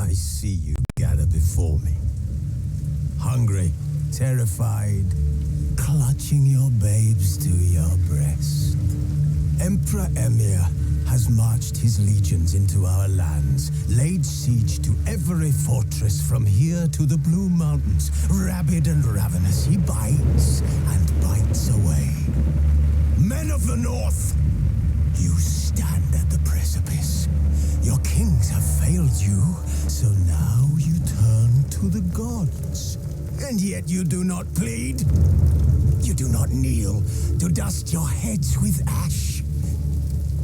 I see you gather before me. Hungry, terrified, clutching your babes to your breast. Emperor Emir has marched his legions into our lands, laid siege to every fortress from here to the Blue Mountains. Rabid and ravenous, he bites and bites away. Men of the North, you stand at the precipice. Your kings have failed you, so now you turn to the gods. And yet you do not plead. You do not kneel to dust your heads with ash.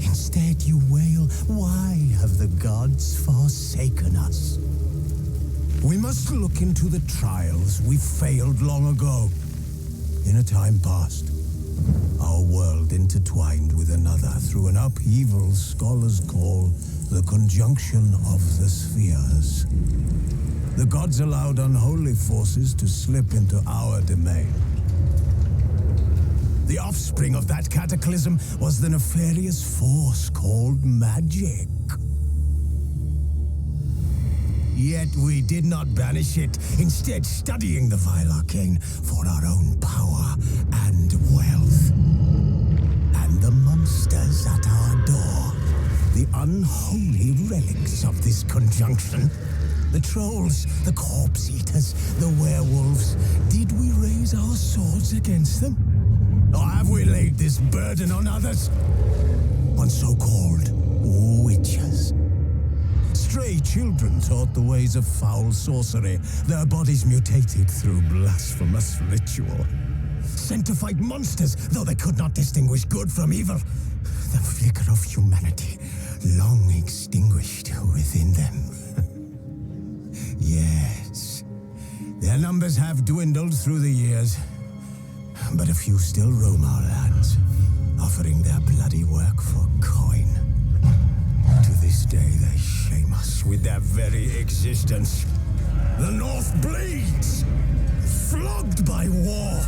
Instead you wail, why have the gods forsaken us? We must look into the trials we failed long ago. In a time past, our world intertwined with another through an upheaval scholars call the conjunction of the spheres. The gods allowed unholy forces to slip into our domain. The offspring of that cataclysm was the nefarious force called magic. Yet we did not banish it, instead studying the vile arcane for our own power and wealth. And the monsters at our door, the unholy relics of this conjunction. The trolls, the corpse eaters, the werewolves. Did we raise our swords against them? Or have we laid this burden on others? On so-called witches. Stray children taught the ways of foul sorcery, their bodies mutated through blasphemous ritual. Sent to fight monsters, though they could not distinguish good from evil. The flicker of humanity, long extinguished within them. Yes, their numbers have dwindled through the years, but a few still roam our lands, offering their bloody work for coin. To this day, they shame us with their very existence. The North bleeds, flogged by war.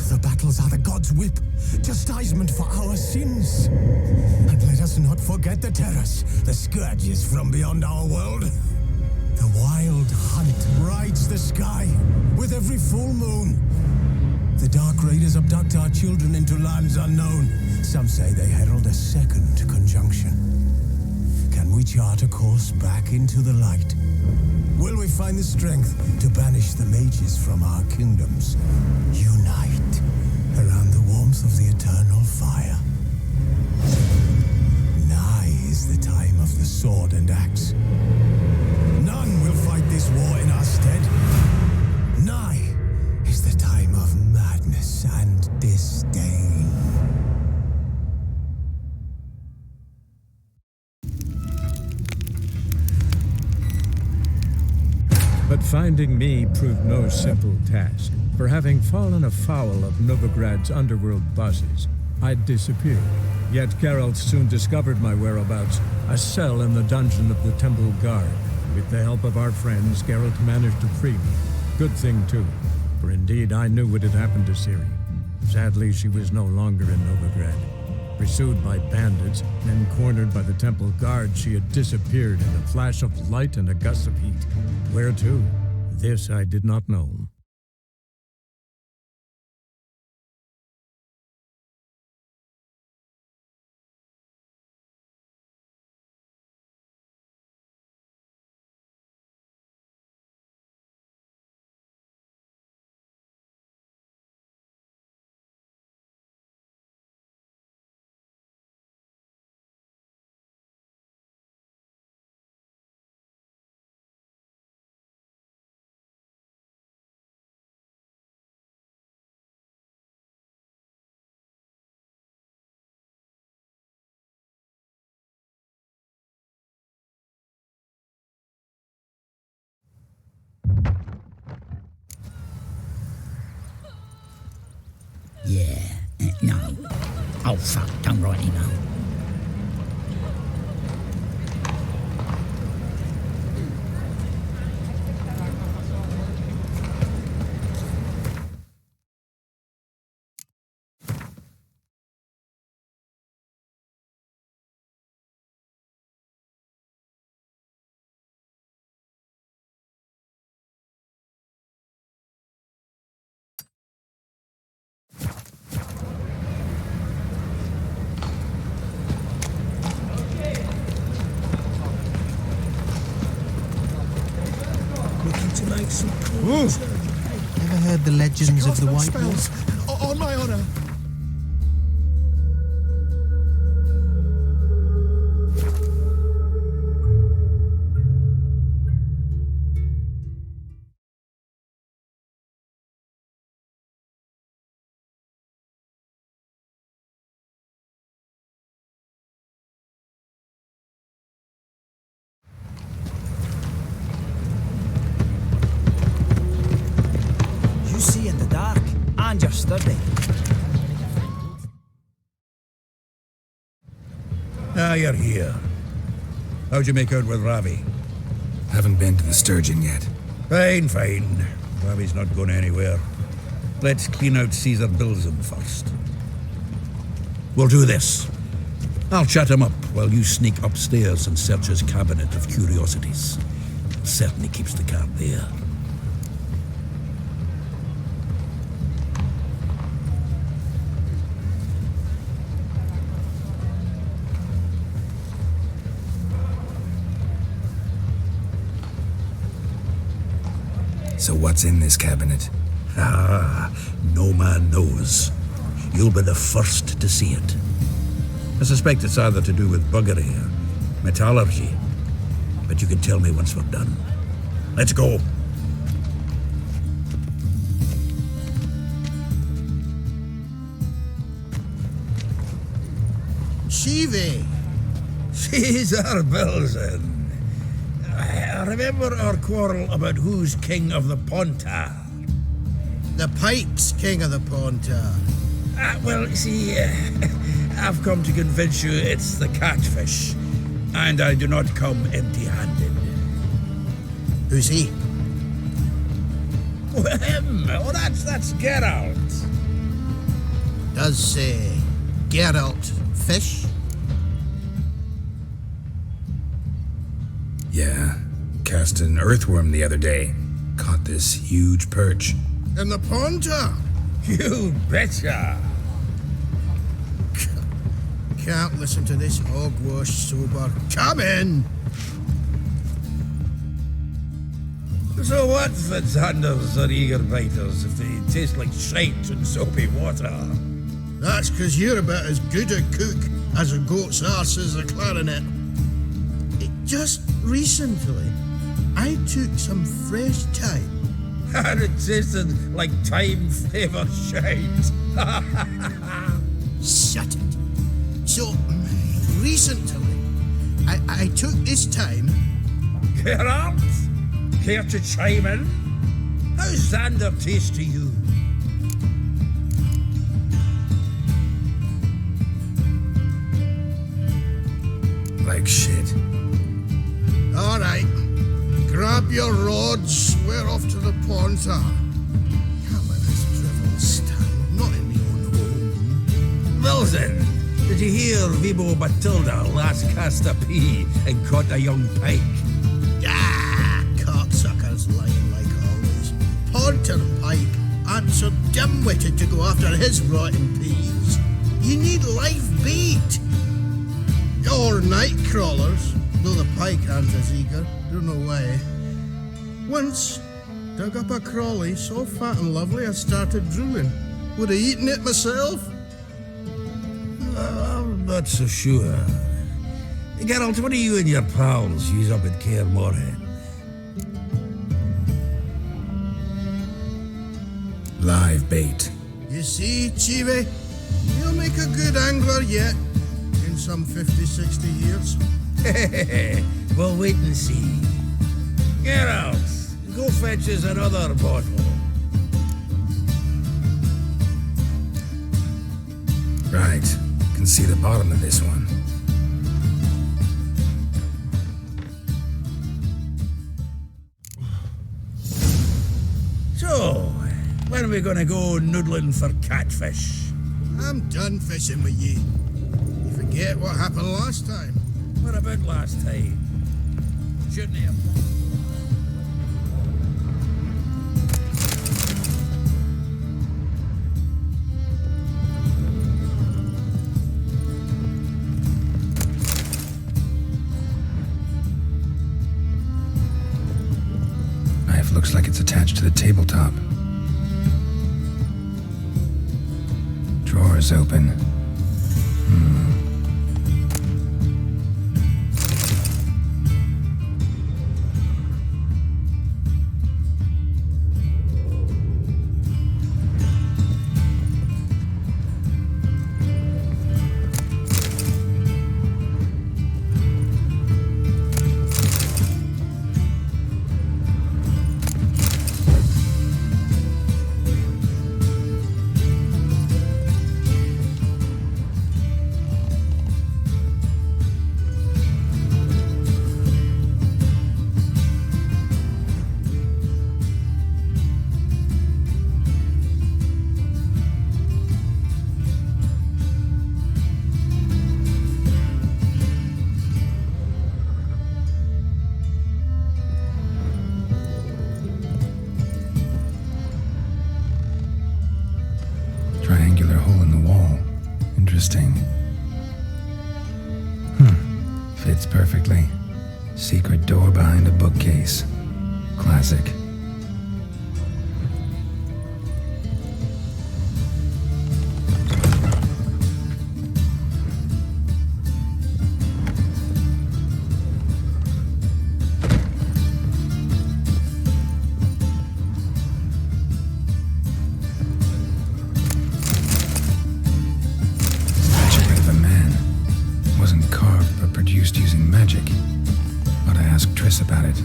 The battles are the gods' whip, chastisement for our sins. And let us not forget the terrors, the scourges from beyond our world. The wild hunt rides the sky with every full moon. The dark raiders abduct our children into lands unknown. Some say they herald a second conjunction. Can we chart a course back into the light? Will we find the strength to banish the mages from our kingdoms? Unite around the warmth of the eternal fire. Nigh is the time of the sword and axe. None will fight this war in our stead. Nigh is the time of madness and disdain. But finding me proved no simple task. For having fallen afoul of Novigrad's underworld bosses, I'd disappeared. Yet Geralt soon discovered my whereabouts, a cell in the dungeon of the Temple Guard. With the help of our friends, Geralt managed to free me. Good thing, too, for indeed I knew what had happened to Ciri. Sadly, she was no longer in Novigrad. Pursued by bandits, then cornered by the Temple Guard, she had disappeared in a flash of light and a gust of heat. Where to? This I did not know. Yeah, no. Oh, fuck, don't write email. Ever heard the legends of the White Wolf? On my honor. See in the dark, and you're sturdy. Ah, you're here. How'd you make out with Ravi? Haven't been to the Sturgeon yet. Fine, fine. Ravi's not going anywhere. Let's clean out Caesar Bilsum first. We'll do this. I'll chat him up while you sneak upstairs and search his cabinet of curiosities. Certainly keeps the card there. So what's in this cabinet? Ah, no man knows. You'll be the first to see it. I suspect it's either to do with buggery or metallurgy. But you can tell me once we're done. Let's go. Shivi! Caesar Bilsum. Remember our quarrel about who's king of the Pontar? The Pike's king of the Pontar. Well, see, I've come to convince you it's the catfish. And I do not come empty-handed. Who's he? Well, him. Oh, that's Geralt. Does say Geralt fish? Yeah. Cast an earthworm the other day. Caught this huge perch. In the Pontar? You betcha. Can't listen to this hogwash sober. Come in! So what, Fitzhanders or eager biters, if they taste like shite and soapy water? That's 'cause you're about as good a cook as a goat's arse is a clarinet. Just recently, I took some fresh thyme. And it tasted like thyme-flavoured shite. Shut it. So, recently, I took this thyme. Geralt, care to chime in? How's Xander taste to you? Like shit. All right, grab your rods. We're off to the Pontar. Can't let this drivel stand. Not in my own home. Wilson, did you hear Vibo Batilda last cast a pea and caught a young pike? Ah, cocksuckers lying like always. Pontar Pike aren't so dim-witted to go after his rotten peas. You need live bait. Or night crawlers, though the pike aren't as eager. Don't know why. Once, dug up a crawly so fat and lovely I started drooling. Would have eaten it myself. I'm not so sure. Geralt, what do you and your pals use up at Kaer Morhen? Live bait. You see, Chive, you'll make a good angler yet. In some 50, 60 years. We'll wait and see. Geralt, go fetch us another bottle. Right. Can see the bottom of this one. So, when are we gonna go noodling for catfish? I'm done fishing with ye. You forget what happened last time. What about last time? Shouldn't have. I've looks like it's attached to the tabletop. Drawer's open. Triangular hole in the wall. Interesting. Fits perfectly. Secret door behind a bookcase. Classic. Statuette of a man. Wasn't carved but produced using magic. Ought to ask TRISS about it.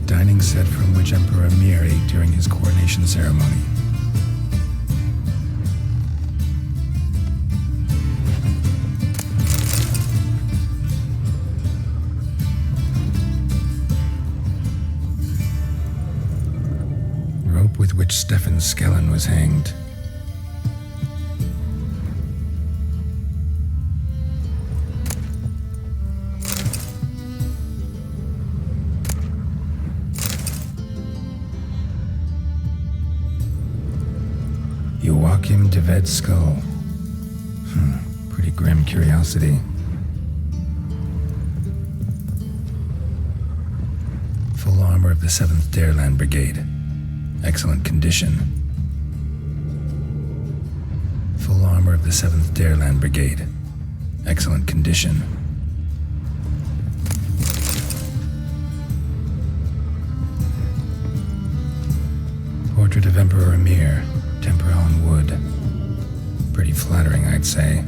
Dining set from which Emperor Mir ate during his coronation ceremony. Rope with which Stefan Skellen was hanged. Joachim de Ved's skull. Pretty grim curiosity. Full armor of the 7th Dareland Brigade. Excellent condition. Full armor of the 7th Dareland Brigade. Excellent condition. Portrait of Emperor Mir. Temper on wood. Pretty flattering, I'd say.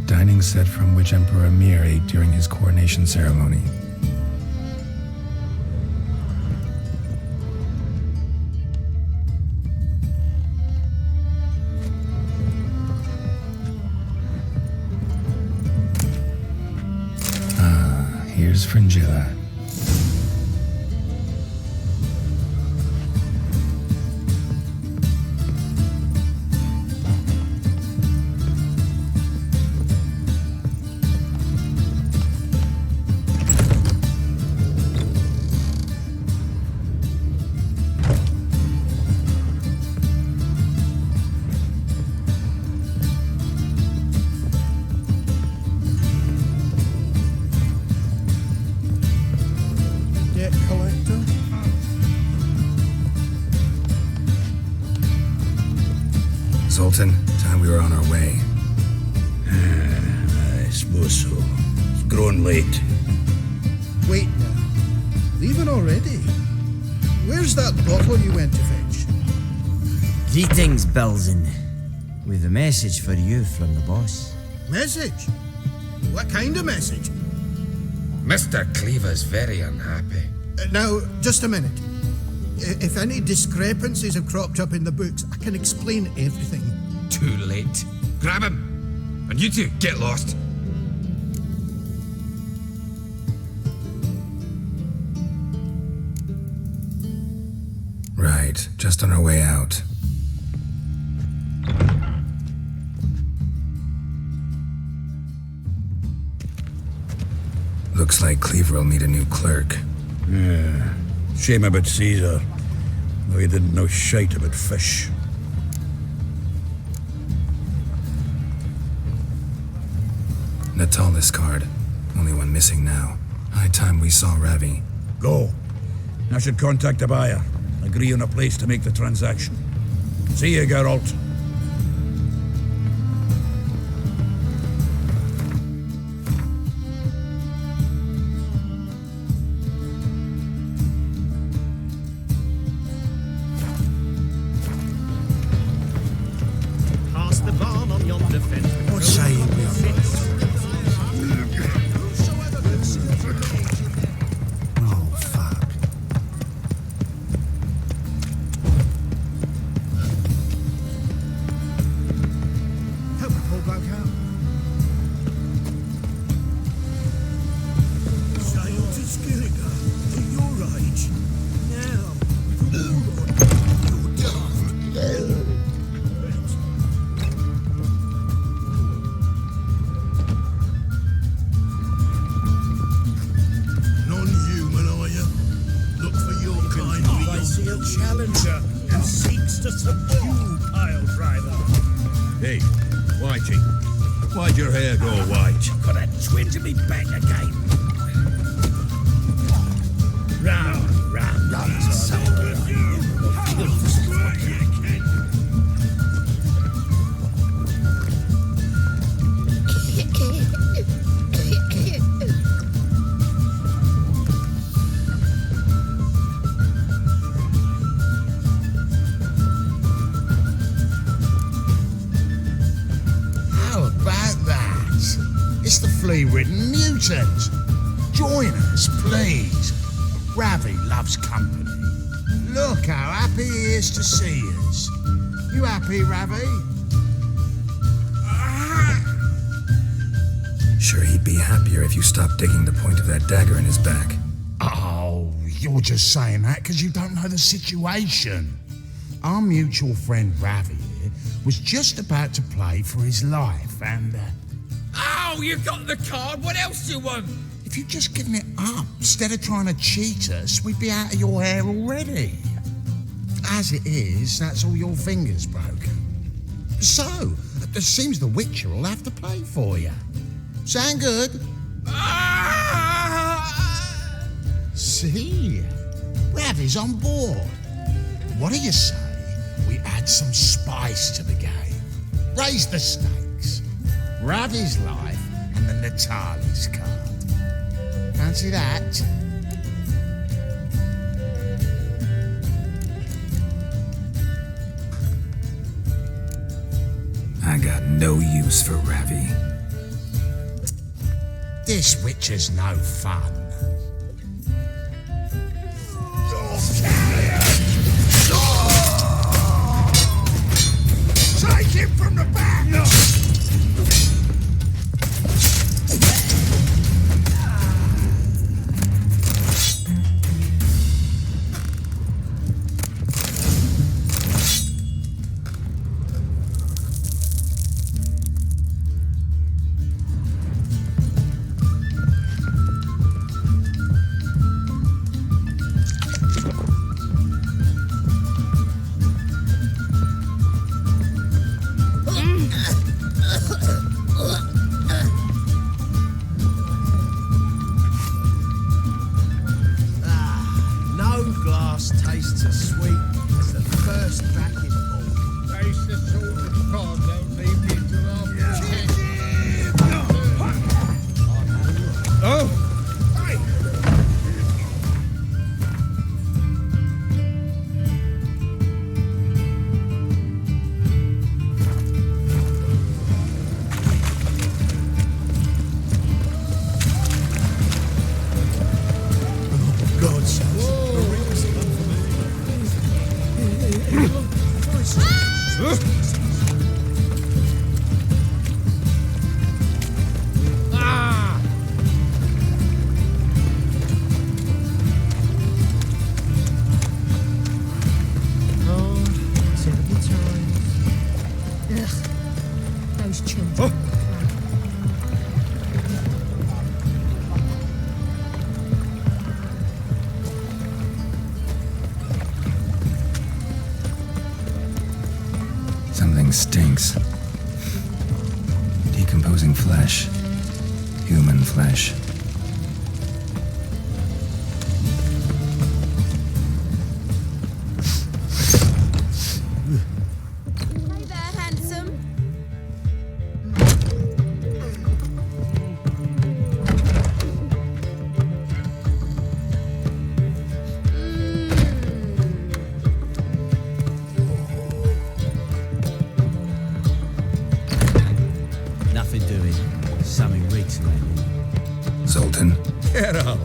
Dining set from which Emperor Mir ate during his coronation ceremony. Here's Fringilla. Zoltan. Time we were on our way. I suppose so. It's grown late. Wait now. Leaving already? Where's that bottle you went to fetch? Greetings, Bilzen. With a message for you from the boss. Message? What kind of message? Mr. Cleaver's very unhappy. Now, just a minute. If any discrepancies have cropped up in the books, I can explain everything. Too late. Grab him! And you two, get lost. Right, just on our way out. Looks like Cleaver will need a new clerk. Yeah. Shame about Caesar, though he didn't know shite about fish. Natalis card. Only one missing now. High time we saw Ravi. Go. I should contact the buyer. Agree on a place to make the transaction. See you, Geralt. Past the barn on yonder fence. What say you we are? Oh, fuck. Help the poor bloke out. Sail to Skilliga, at your age. Now, you're done. Non-human, are you? Look for your kind. I see a challenger who seeks to subdue pile driver. Hey, Whitey. Why'd your hair go white? Got a twinge of me back again. Round, round, round. How about that? It's the flea-ridden mutant. Join us, please. Ravi loves company. Look how happy he is to see us. You happy, Ravi? Sure, he'd be happier if you stopped digging the point of that dagger in his back. Oh, you're just saying that because you don't know the situation. Our mutual friend Ravi here was just about to play for his life and... Oh, you got the card. What else do you want? if you'd just given it up instead of trying to cheat us, we'd be out of your hair already. As it is, that's all your fingers broken. So, it seems the Witcher will have to play for you. Sound good? See? Ravi's on board. What do you say we add some spice to the game? Raise the stakes. Ravi's life and the Natalis card. Fancy that? I got no use for Ravi. This Witcher's no fun. Take him from the back! No. Tastes as sweet as the first back in all. Taste the salt. Oh, don't leave me to Oh! God, Those children. Something stinks. Decomposing flesh. Human flesh. Hey there, handsome. Nothing doing. Something reeks lately. Zoltan. Get out.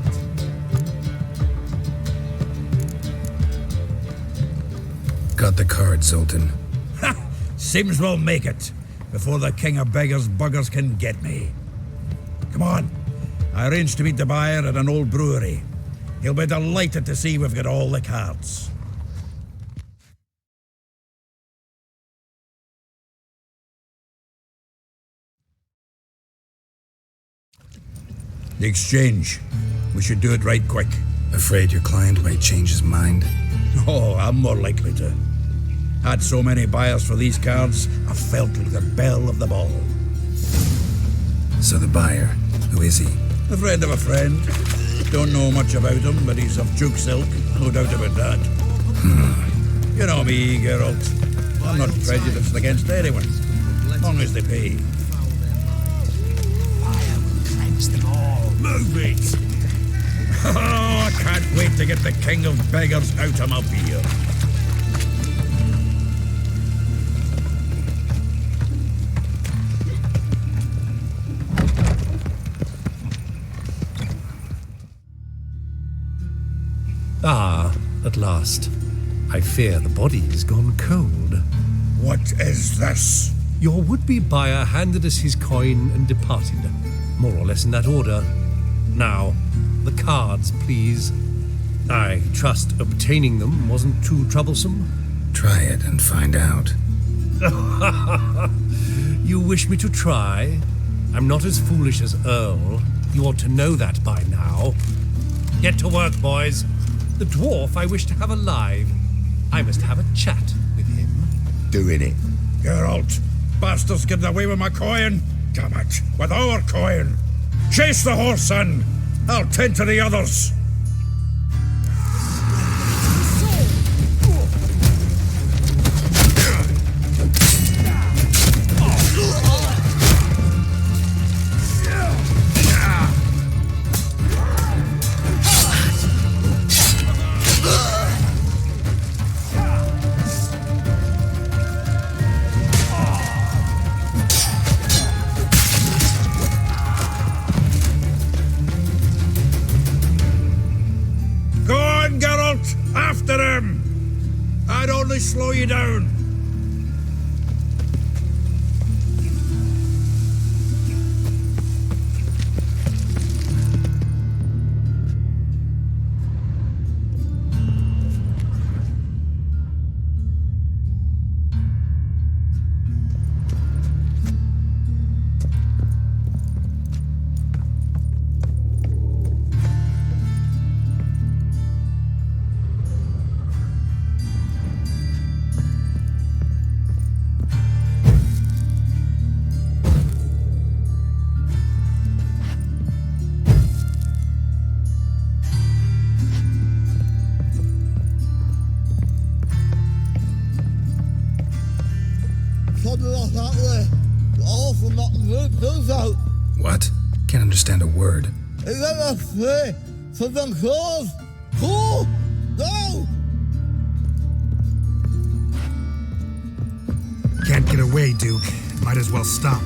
Got the card, Zoltan. Seems we'll make it before the king of beggars buggers can get me. Come on. I arranged to meet the buyer at an old brewery. He'll be delighted to see we've got all the cards. The exchange. We should do it right quick. Afraid your client might change his mind? Oh, I'm more likely to. Had so many buyers for these cards, I felt like the belle of the ball. So the buyer, who is he? A friend of a friend. Don't know much about him, but he's of Duke silk, no doubt about that. You know me, Geralt. I'm not prejudiced against anyone, as long as they pay. Fire will cleanse them all. Move it! Oh, I can't wait to get the king of beggars out of my beer. Ah, at last. I fear the body is gone cold. What is this? Your would-be buyer handed us his coin and departed, more or less in that order. Now, the cards, please. I trust obtaining them wasn't too troublesome. Try it and find out. You wish me to try? I'm not as foolish as Earl. You ought to know that by now. Get to work, boys. The dwarf I wish to have alive. I must have a chat with him. Doing it. Geralt, bastards getting away with my coin. Damn it, with our coin. Chase the horse, son. I'll tend to the others. After him! I'd only slow you down. Oh, that way. All from that road goes out. What? Can't understand a word. Is that a play for them clothes? Cool! Go! Can't get away, Duke. Might as well stop.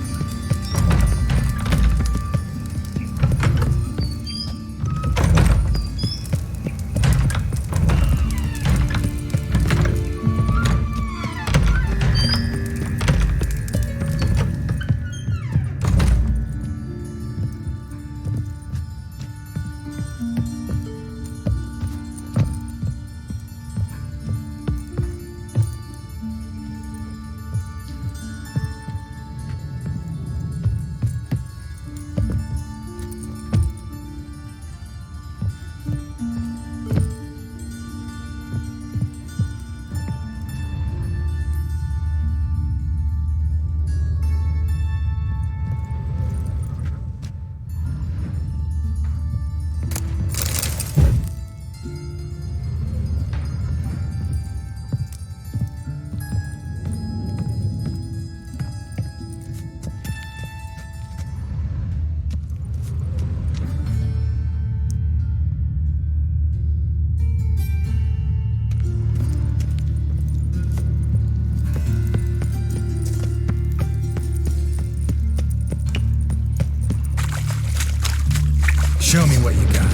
Show me what you got.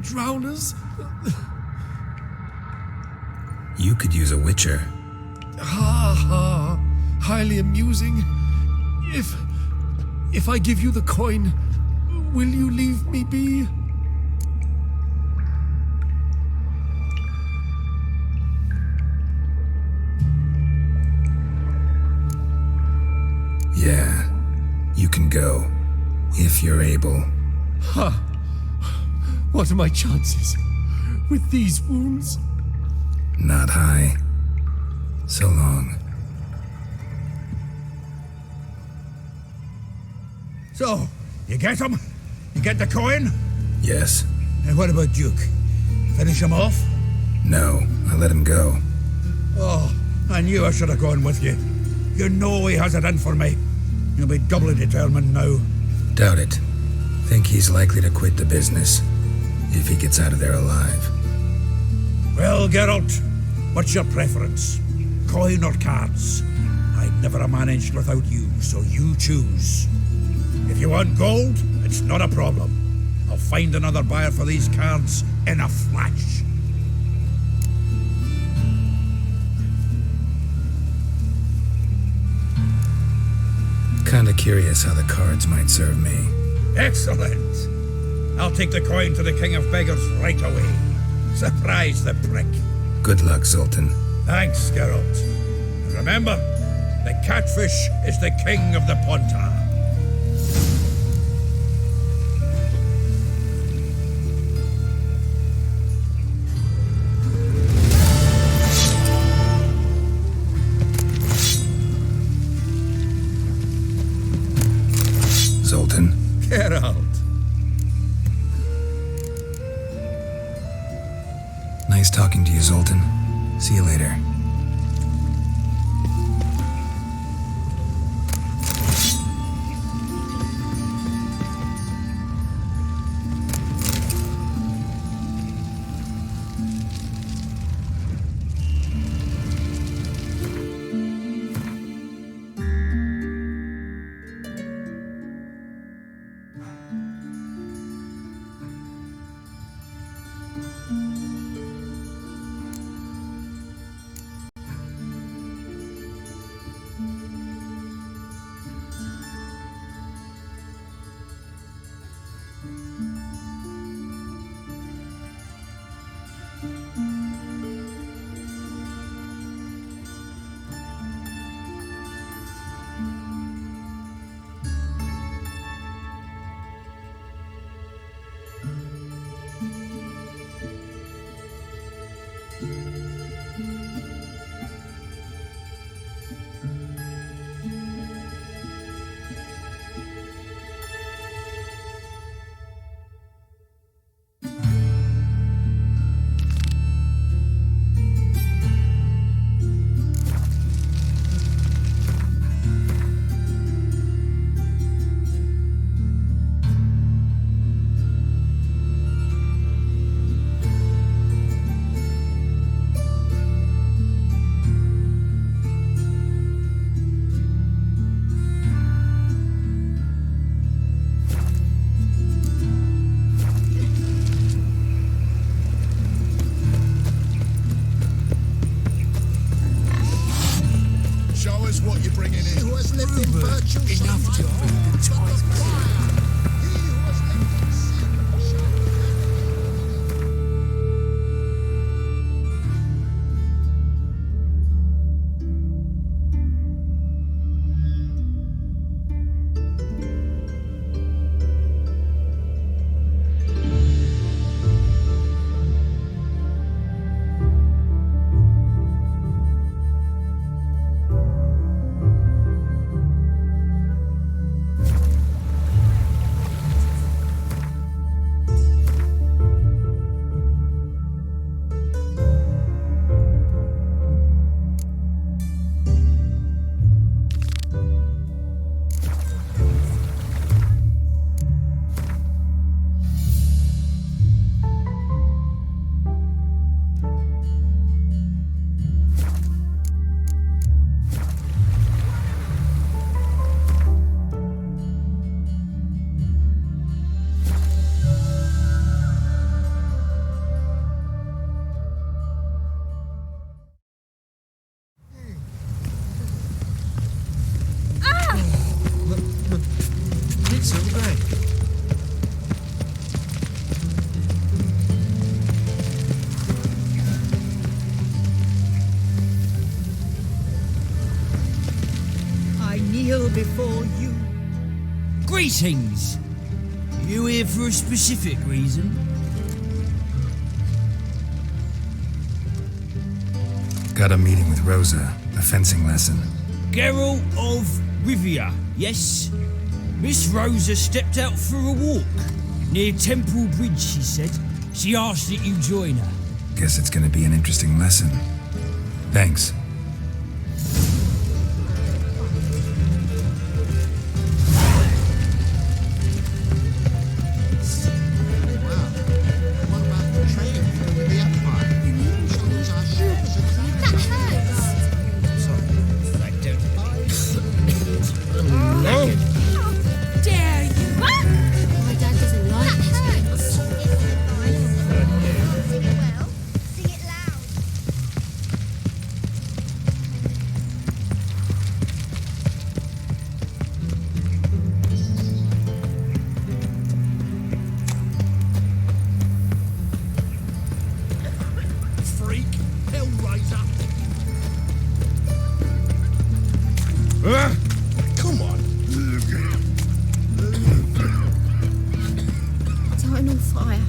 Drowners? You could use a witcher. Ha ha. Highly amusing. If I give you the coin, will you leave me be? Yeah, you can go, if you're able. Ha! What are my chances with these wounds? Not high. So long. So, you get him? You get the coin? Yes. And what about Duke? Finish him off? No, I let him go. Oh, I knew I should have gone with you. You know he has it in for me. He'll be doubly determined now. Doubt it. Think he's likely to quit the business. If he gets out of there alive. Well, Geralt, what's your preference? Coin or cards? I'd never have managed without you, so you choose. If you want gold, it's not a problem. I'll find another buyer for these cards in a flash. Kinda curious how the cards might serve me. Excellent! I'll take the coin to the King of Beggars right away. Surprise the prick. Good luck, Zoltan. Thanks, Geralt. And remember, the catfish is the king of the Pontar. Zoltan? Geralt. Nice talking to you, Zoltan. See you later. knows what you're bringing in. He who has lived in virtual enough to feed the tigers. Before you. Greetings! You here for a specific reason? Got a meeting with Rosa, a fencing lesson. Geralt of Rivia, yes? Miss Rosa stepped out for a walk. Near Temple Bridge, she said. She asked that you join her. Guess it's gonna be an interesting lesson. Thanks. Come on. Eternal fire,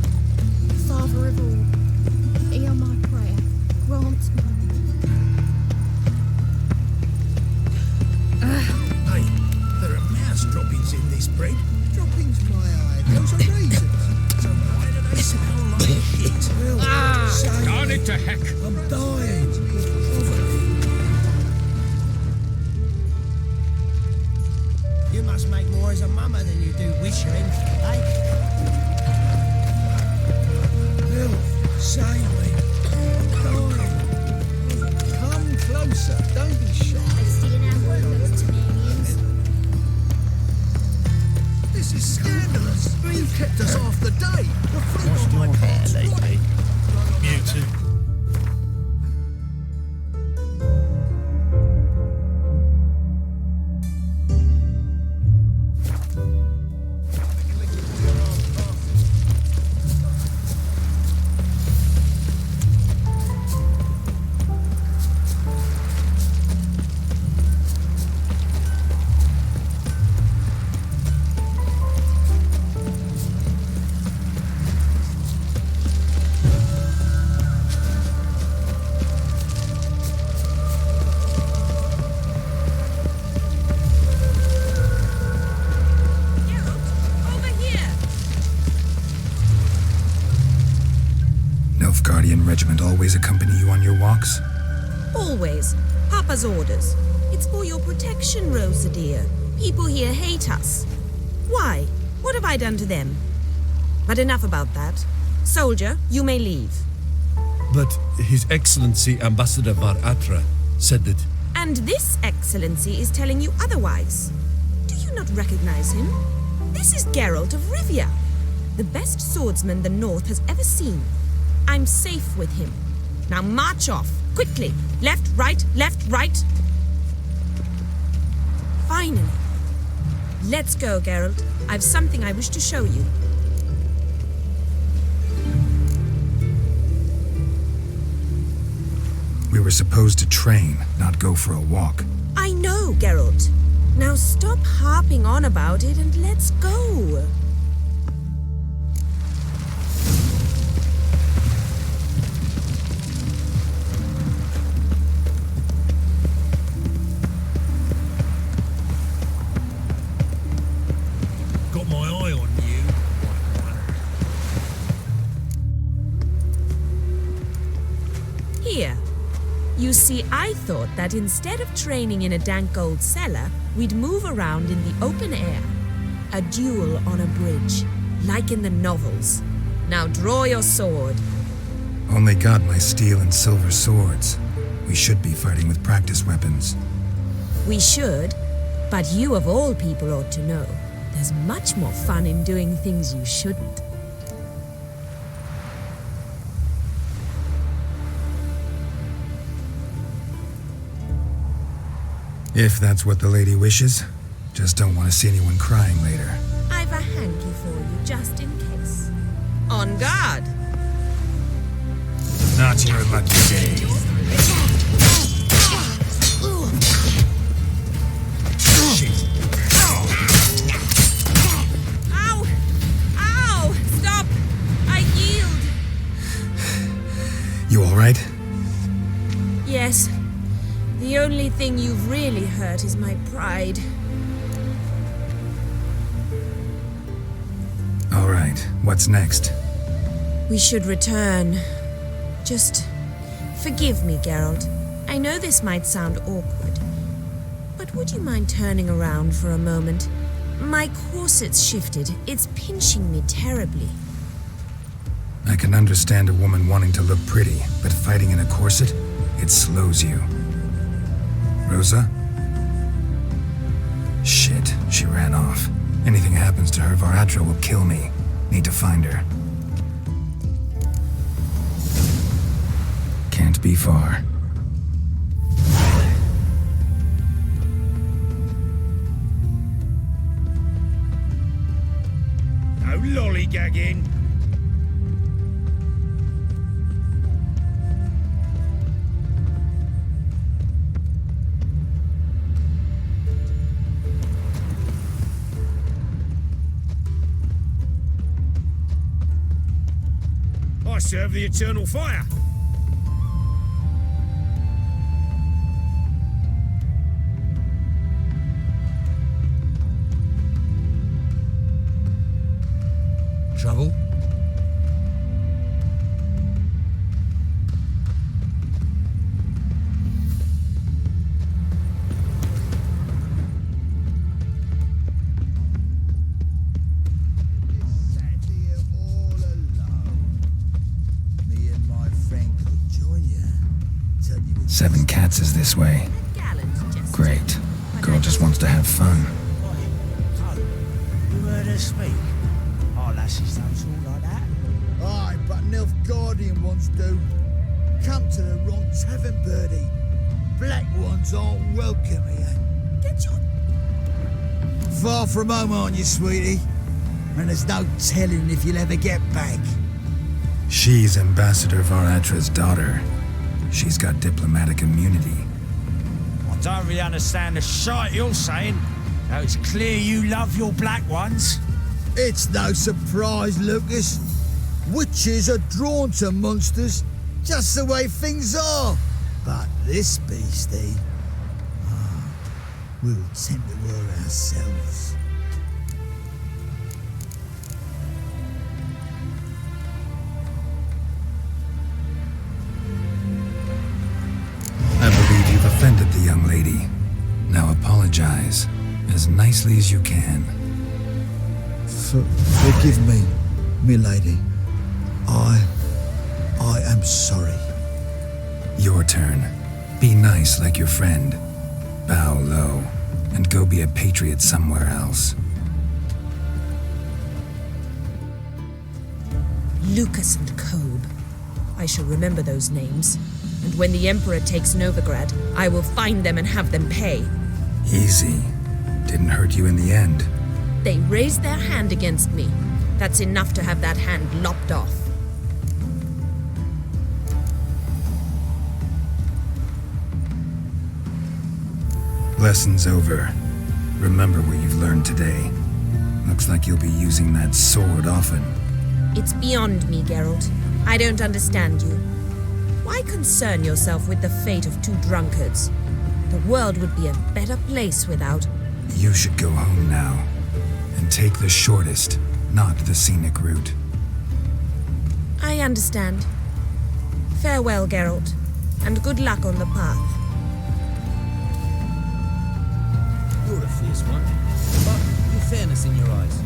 Father of all, hear my prayer, grant me. Hey, there are mouse droppings in this bread. Droppings, my eye. Those are raisins. So why do they smell like shit? Darn it to heck! I'm dying. You must make more as a mama than you do wishing, eh? Bill, save me. I'm dying. Come closer. Don't be shy. This is scandalous. You've kept us half the day. The fruit on my cart's lately. Muted. Nilfgaardian regiment always accompany you on your walks? Always. Papa's orders. It's for your protection, Rosa dear. People here hate us. Why? What have I done to them? But enough about that. Soldier, you may leave. But His Excellency Ambassador Var Atra said that... And this excellency is telling you otherwise. Do you not recognize him? This is Geralt of Rivia, the best swordsman the North has ever seen. I'm safe with him. Now march off, quickly. Left, right, left, right. Finally. Let's go, Geralt. I've something I wish to show you. We were supposed to train, not go for a walk. I know, Geralt. Now stop harping on about it and let's go. Got my eye on you. Here. You see, I thought that instead of training in a dank old cellar, we'd move around in the open air. A duel on a bridge, like in the novels. Now draw your sword. Only got my steel and silver swords. We should be fighting with practice weapons. We should, but you of all people ought to know. There's much more fun in doing things you shouldn't. If that's what the lady wishes. Just don't want to see anyone crying later. I've a hanky for you, just in case. On guard! Not your lucky day. Shit. Ow! Ow! Stop! I yield! You alright? Yes. The only thing you've really hurt is my pride. Alright, what's next? We should return. Just forgive me, Geralt. I know this might sound awkward, but would you mind turning around for a moment? My corset's shifted. It's pinching me terribly. I can understand a woman wanting to look pretty, but fighting in a corset, it slows you. Rosa? Shit, she ran off. Anything happens to her, Varatra will kill me. Need to find her. Can't be far. No lollygagging. I serve the eternal fire. Trouble? Seven Cats is this way. Great. Girl just wants to have fun. You heard her speak? Our lassies don't talk like that. Aye, but Nilfgaardian ones do. Come to the wrong tavern, birdie. Black ones aren't welcome here. Get your... Far from home, aren't you, sweetie? And there's no telling if you'll ever get back. She's Ambassador Varatra's daughter. She's got diplomatic immunity. I don't really understand the shite you're saying. Now it's clear you love your black ones. It's no surprise, Lucas. Witches are drawn to monsters, just the way things are. But this beastie, we'll tend to her ourselves. I believe you've offended the young lady. Now apologize, as nicely as you can. Forgive me, milady. I am sorry. Your turn. Be nice like your friend. Bow low, and go be a patriot somewhere else. Lucas and Kobe. I shall remember those names. And when the Emperor takes Novigrad, I will find them and have them pay. Easy. didn't hurt you in the end. They raised their hand against me. That's enough to have that hand lopped off. Lesson's over. Remember what you've learned today. Looks like you'll be using that sword often. It's beyond me, Geralt. I don't understand you. Why concern yourself with the fate of two drunkards? The world would be a better place without... You should go home now. And take the shortest, not the scenic route. I understand. Farewell, Geralt. And good luck on the path. You're a fierce one, but with fairness in your eyes.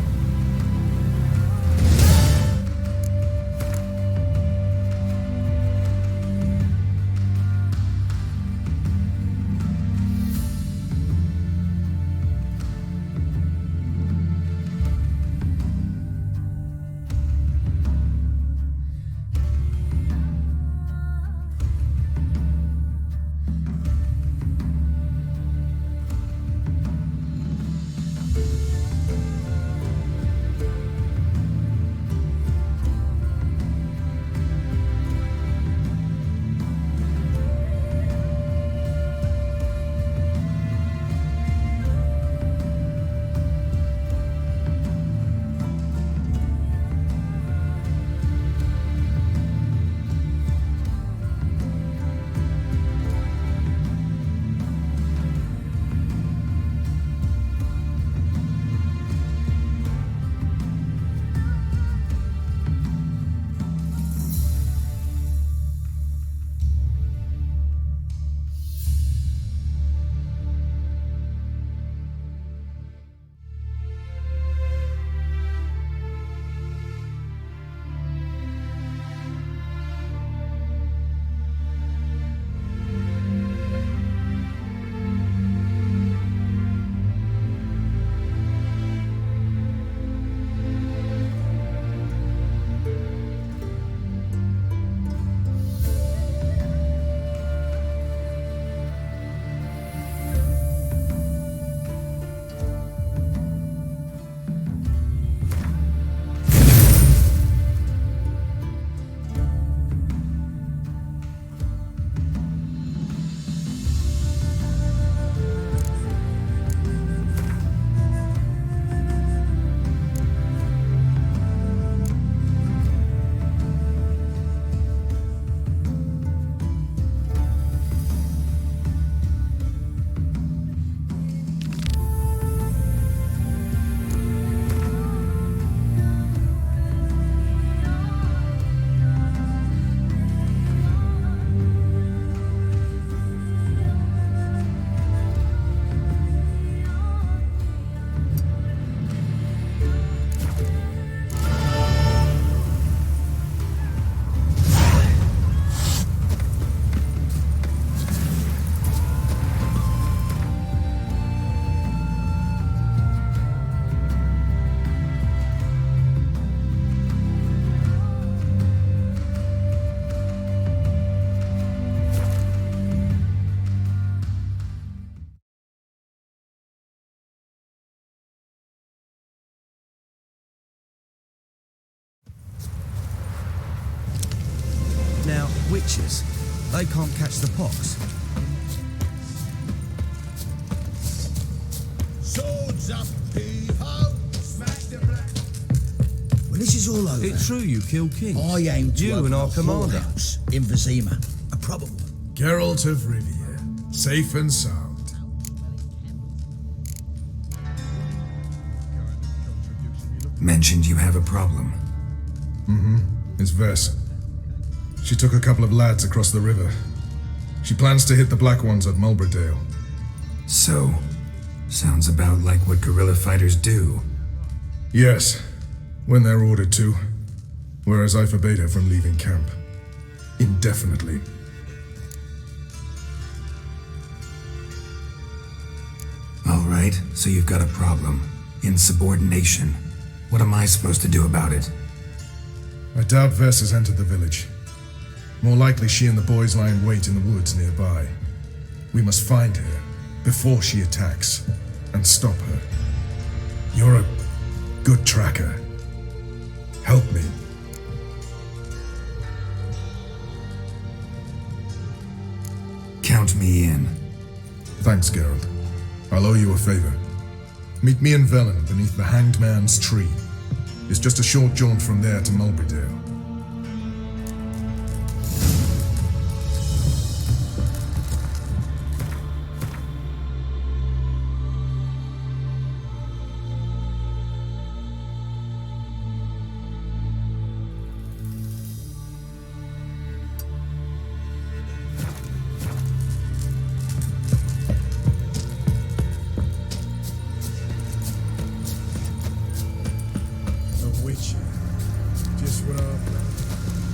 Now, witches, they can't catch the pox. Swords up, heave-ho! Smash the black. When this is all over... It's true you killed kings. I aim to you open and our a commander. whorehouse in Vizima. A probable one. Geralt of Rivia, safe and sound. Mentioned you have a problem. It's Vess. She took a couple of lads across the river. She plans to hit the Black Ones at Mulberdale. So, sounds about like what guerrilla fighters do. Yes, when they're ordered to. Whereas I forbade her from leaving camp. Indefinitely. All right, so you've got a problem. Insubordination. What am I supposed to do about it? I doubt Vess has entered the village. More likely she and the boys lie in wait in the woods nearby. We must find her before she attacks. and stop her. You're a good tracker. Help me. Count me in. Thanks, Geralt. I'll owe you a favor. Meet me and Velen beneath the Hanged Man's tree. It's just a short jaunt from there to Mulberydale.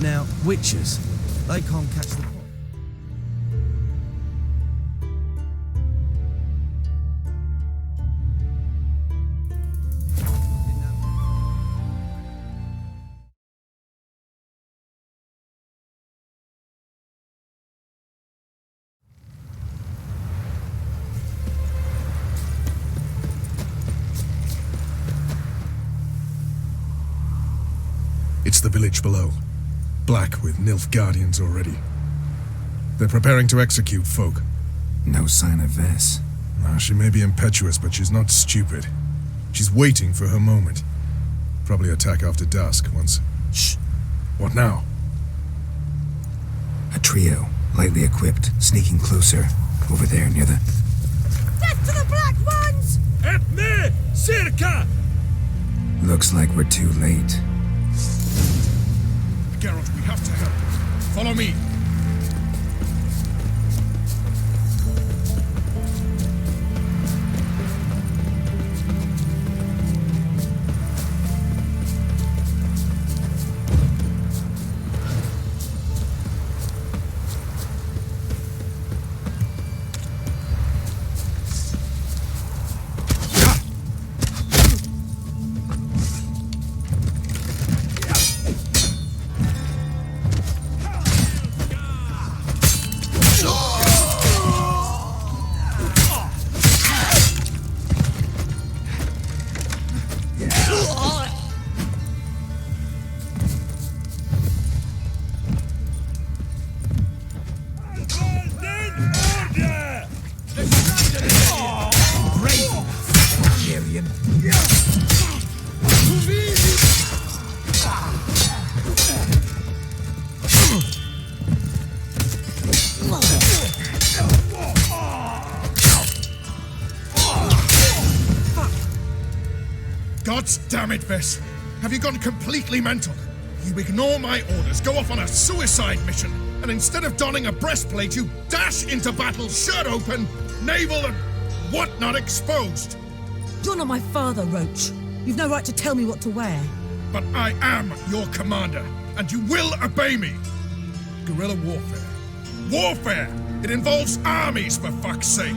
Now, witches, they can't catch the point. It's the village below. Black with Nilfgaardians already. They're preparing to execute folk. No sign of Vess. She may be impetuous, but she's not stupid. She's waiting for her moment. Probably attack after dusk once... Shh! What now? A trio, lightly equipped, sneaking closer. Over there, near the... Death to the Black Ones! At me! Circa! Looks like we're too late. Geralt, we have to help. Follow me. God damn it, Vess. Have you gone completely mental? You ignore my orders, go off on a suicide mission, and instead of donning a breastplate, you dash into battle, shirt open, navel and whatnot exposed. You're not my father, Roach. You've no right to tell me what to wear. But I am your commander, and you will obey me. Guerrilla warfare. Warfare! It involves armies, for fuck's sake.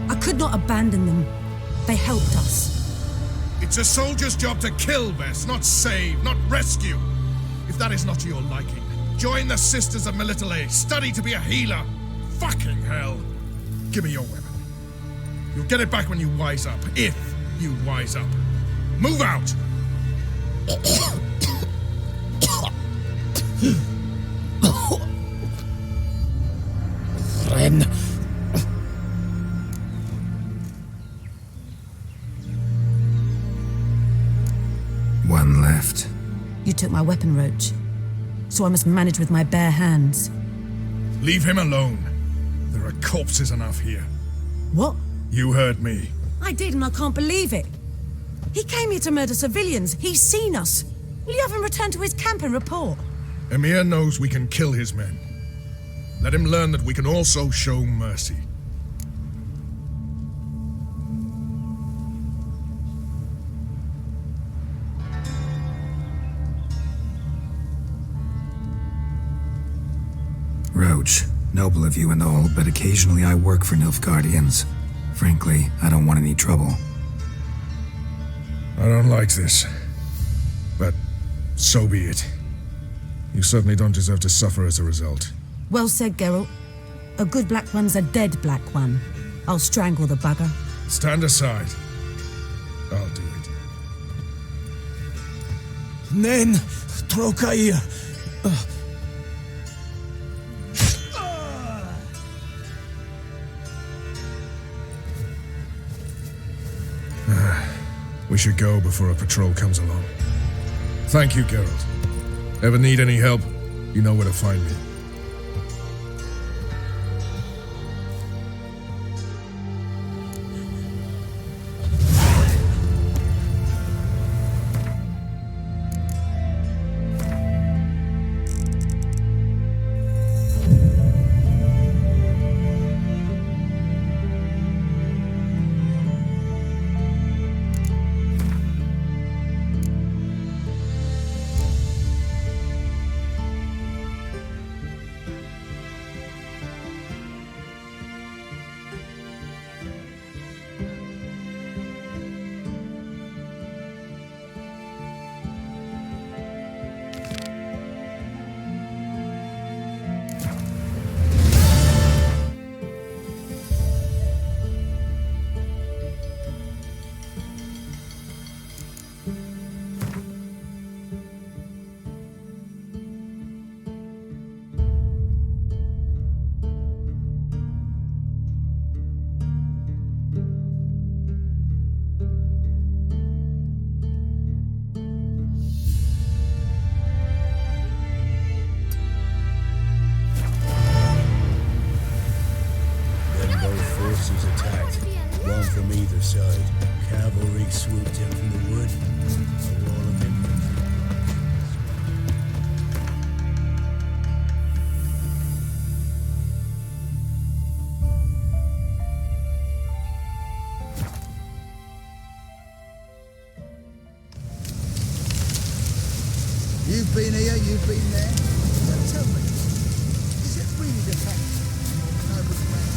I could not abandon them. They helped us. It's a soldier's job to kill, Vess, not save, not rescue. If that is not to your liking, join the Sisters of Melitele, study to be a healer. Fucking hell. Give me your weapon. You'll get it back when you wise up, if you wise up. Move out! Friend. One left. You took my weapon, Roach. So I must manage with my bare hands. Leave him alone. There are corpses enough here. What? You heard me. I did, and I can't believe it. He came here to murder civilians. He's seen us. Will you have him return to his camp and report? Emir knows we can kill his men. Let him learn that we can also show mercy. Roach, noble of you and all, but occasionally I work for Nilfgaardians. Frankly, I don't want any trouble. I don't like this. But so be it. You certainly don't deserve to suffer as a result. Well said, Geralt. A good Black One's a dead Black One. I'll strangle the bugger. Stand aside. I'll do it. Nen, trokaia. We should go before a patrol comes along. Thank you, Geralt. Ever need any help, you know where to find me. From either side. Cavalry swooped in from the wood. A wall of infantry. You've been here, you've been there. Now tell me, is it really the fact you're Novigrad?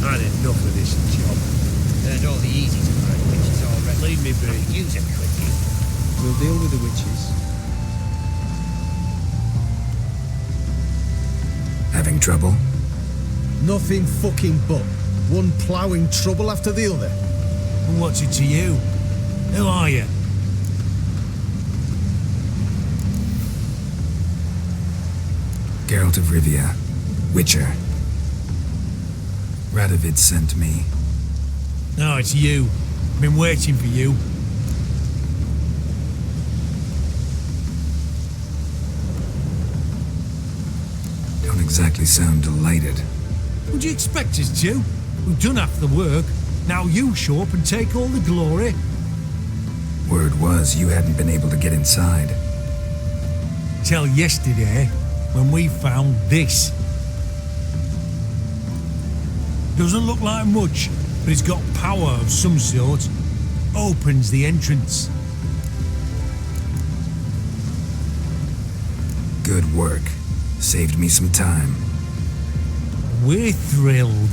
Had enough of this job. Learned all the easy to find witches already. Leave me be. Use it quickly. We'll deal with the witches. Having trouble? Nothing fucking but. One ploughing trouble after the other. And what's it to you? Who are you? Geralt of Rivia, Witcher. Radovid sent me. No, it's you. I've been waiting for you. Don't exactly sound delighted. Would you expect us to? We've done half the work. Now you show up and take all the glory. Word was you hadn't been able to get inside. Till yesterday, when we found this. Doesn't look like much, but it's got power of some sort. Opens the entrance. Good work. Saved me some time. We're thrilled.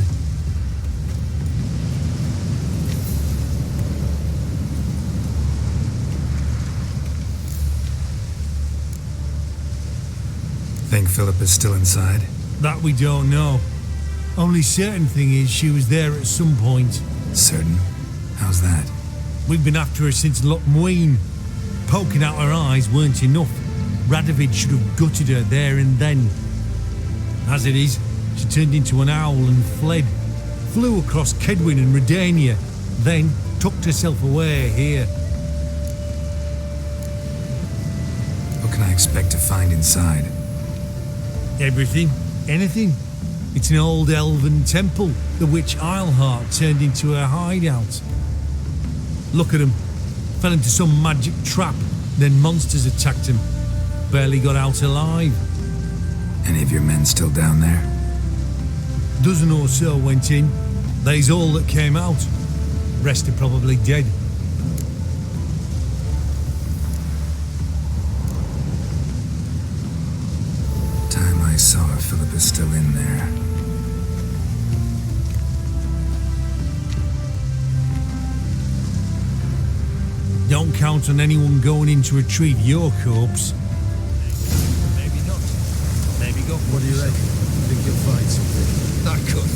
Think Philippa's still inside? That we don't know. Only certain thing is she was there at some point. Certain? How's that? We've been after her since Lochmuin. Poking out her eyes weren't enough. Radovid should have gutted her there and then. As it is, she turned into an owl and fled. Flew across Kedwin and Redania, then tucked herself away here. What can I expect to find inside? Everything, anything. It's an old elven temple, the witch Isleheart turned into her hideout. Look at him. Fell into some magic trap, then monsters attacked him. Barely got out alive. Any of your men still down there? Dozen or so went in. They's all that came out. Rest are probably dead. Time I saw her, Philip is still in there. Don't count on anyone going in to retrieve your corpse. Maybe not. Maybe go. What do you reckon? Think you'll find something? That could.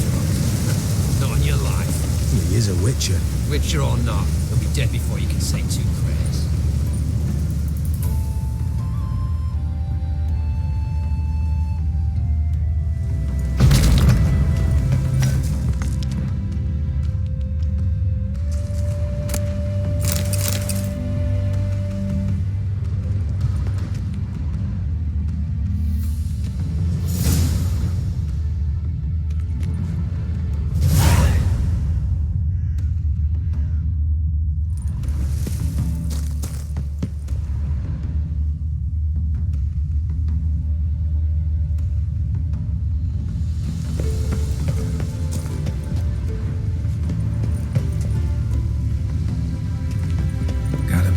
Not on your life. He is a witcher. Witcher or not, he'll be dead before you can say two prayers.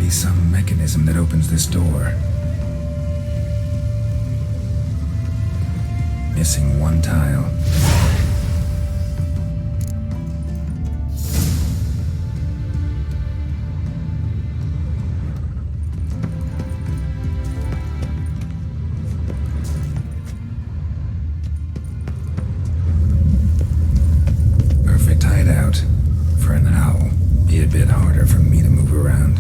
Some mechanism that opens this door. Missing one tile. Perfect hideout for an owl. Be a bit harder for me to move around.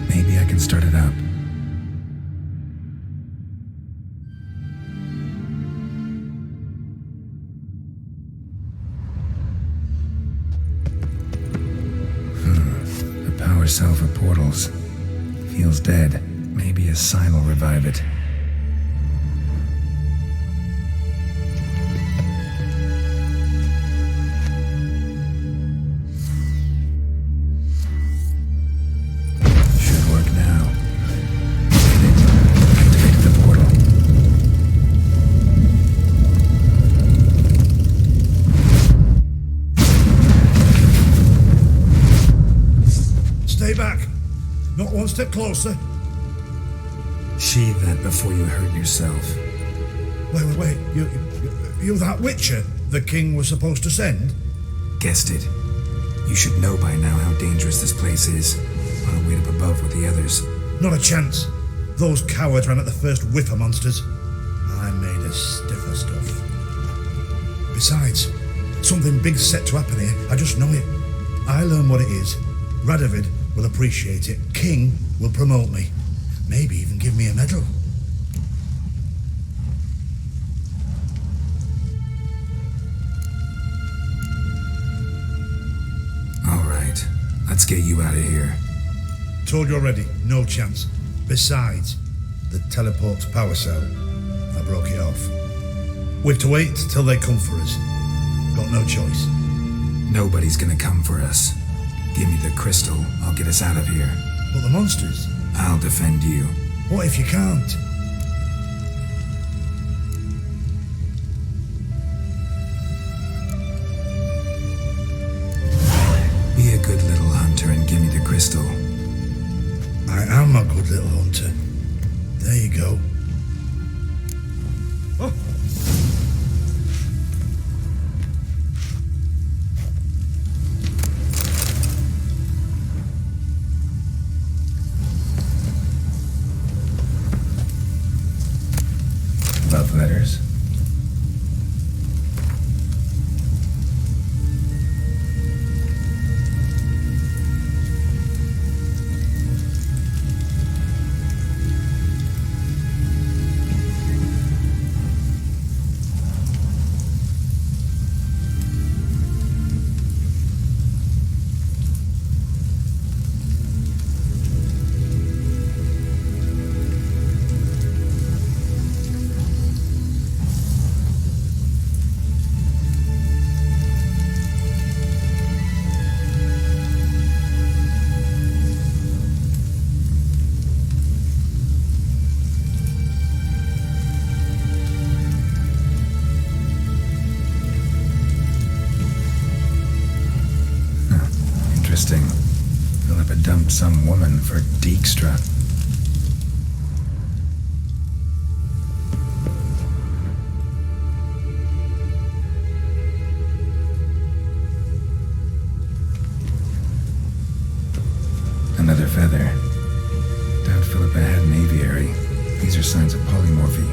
Maybe I can start it up. A power cell for portals. Feels dead. Maybe a sign will revive it. Should step closer. Sheathe that before you hurt yourself. Wait. You that witcher the king was supposed to send? Guessed it. You should know by now how dangerous this place is. Wanna wait up above with the others? Not a chance. Those cowards ran at the first whiff of monsters. I made a stiff of stuff. Besides, something big's set to happen here. I just know it. I learn what it is. Radovid will appreciate it. King will promote me. Maybe even give me a medal. All right, let's get you out of here. Told you already, no chance. Besides, the teleport's power cell, I broke it off. We've to wait till they come for us. Got no choice. Nobody's gonna come for us. Give me the crystal, I'll get us out of here. But the monsters? I'll defend you. What if you can't? Be a good little hunter and give me the crystal. I am a good little hunter. There you go. Oh. Love letters. Interesting. Philippa dumped some woman for Dijkstra. Another feather. Doubt Philippa had an aviary. These are signs of polymorphy.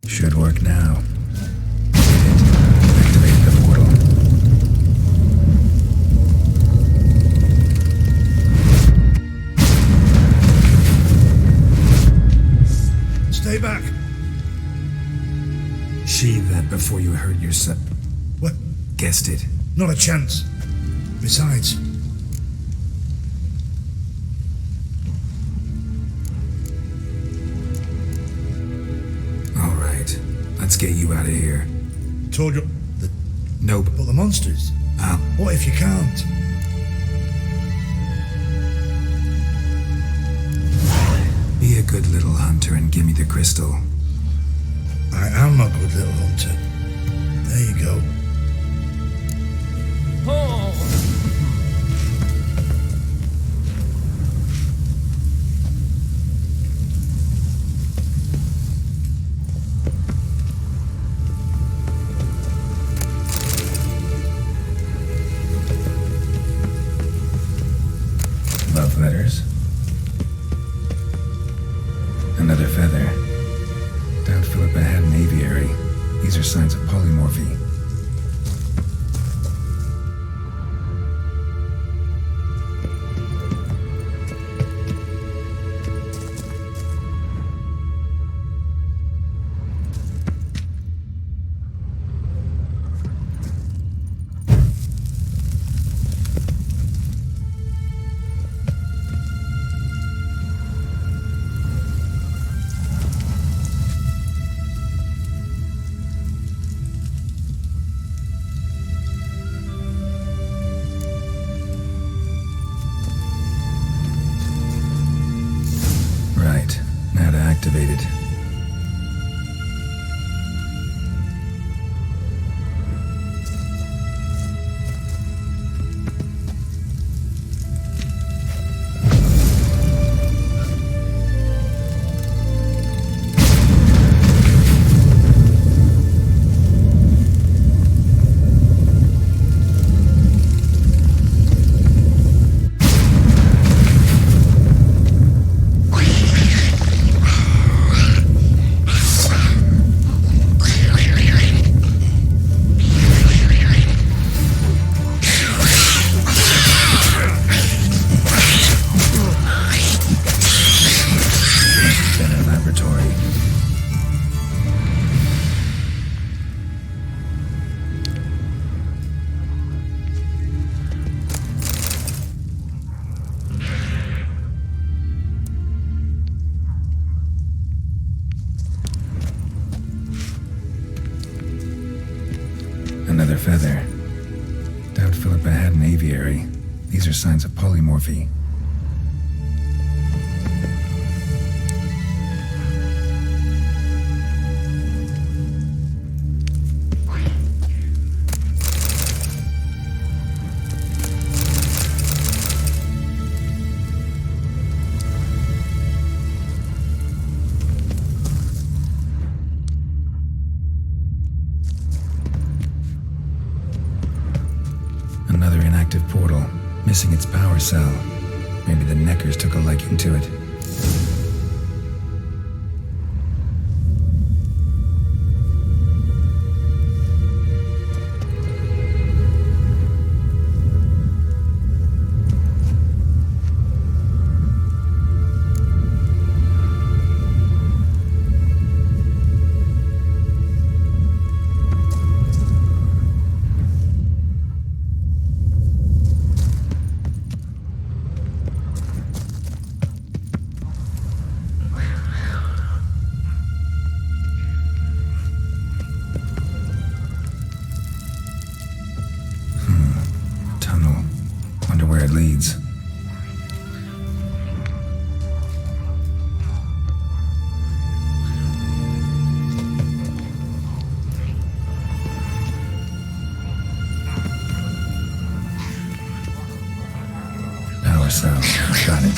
Should work now. Activate the portal. Stay back. Sheathe that before you hurt yourself. What? Guessed it. Not a chance. Besides, all right, let's get you out of here. Told you. Nope. But the monsters? What if you can't? Be a good little hunter and give me the crystal. I am a good little hunter. There you go. Oh. Love letters. Another feather. Doubt Philippa had an aviary. These are signs of polymorphy. Now to activate it. Another feather. Doubt Philippa had an aviary. These are signs of polymorphy. Another inactive portal, missing its power cell. Maybe the Neckers took a liking to it. Where it leads. Power cell. Got it.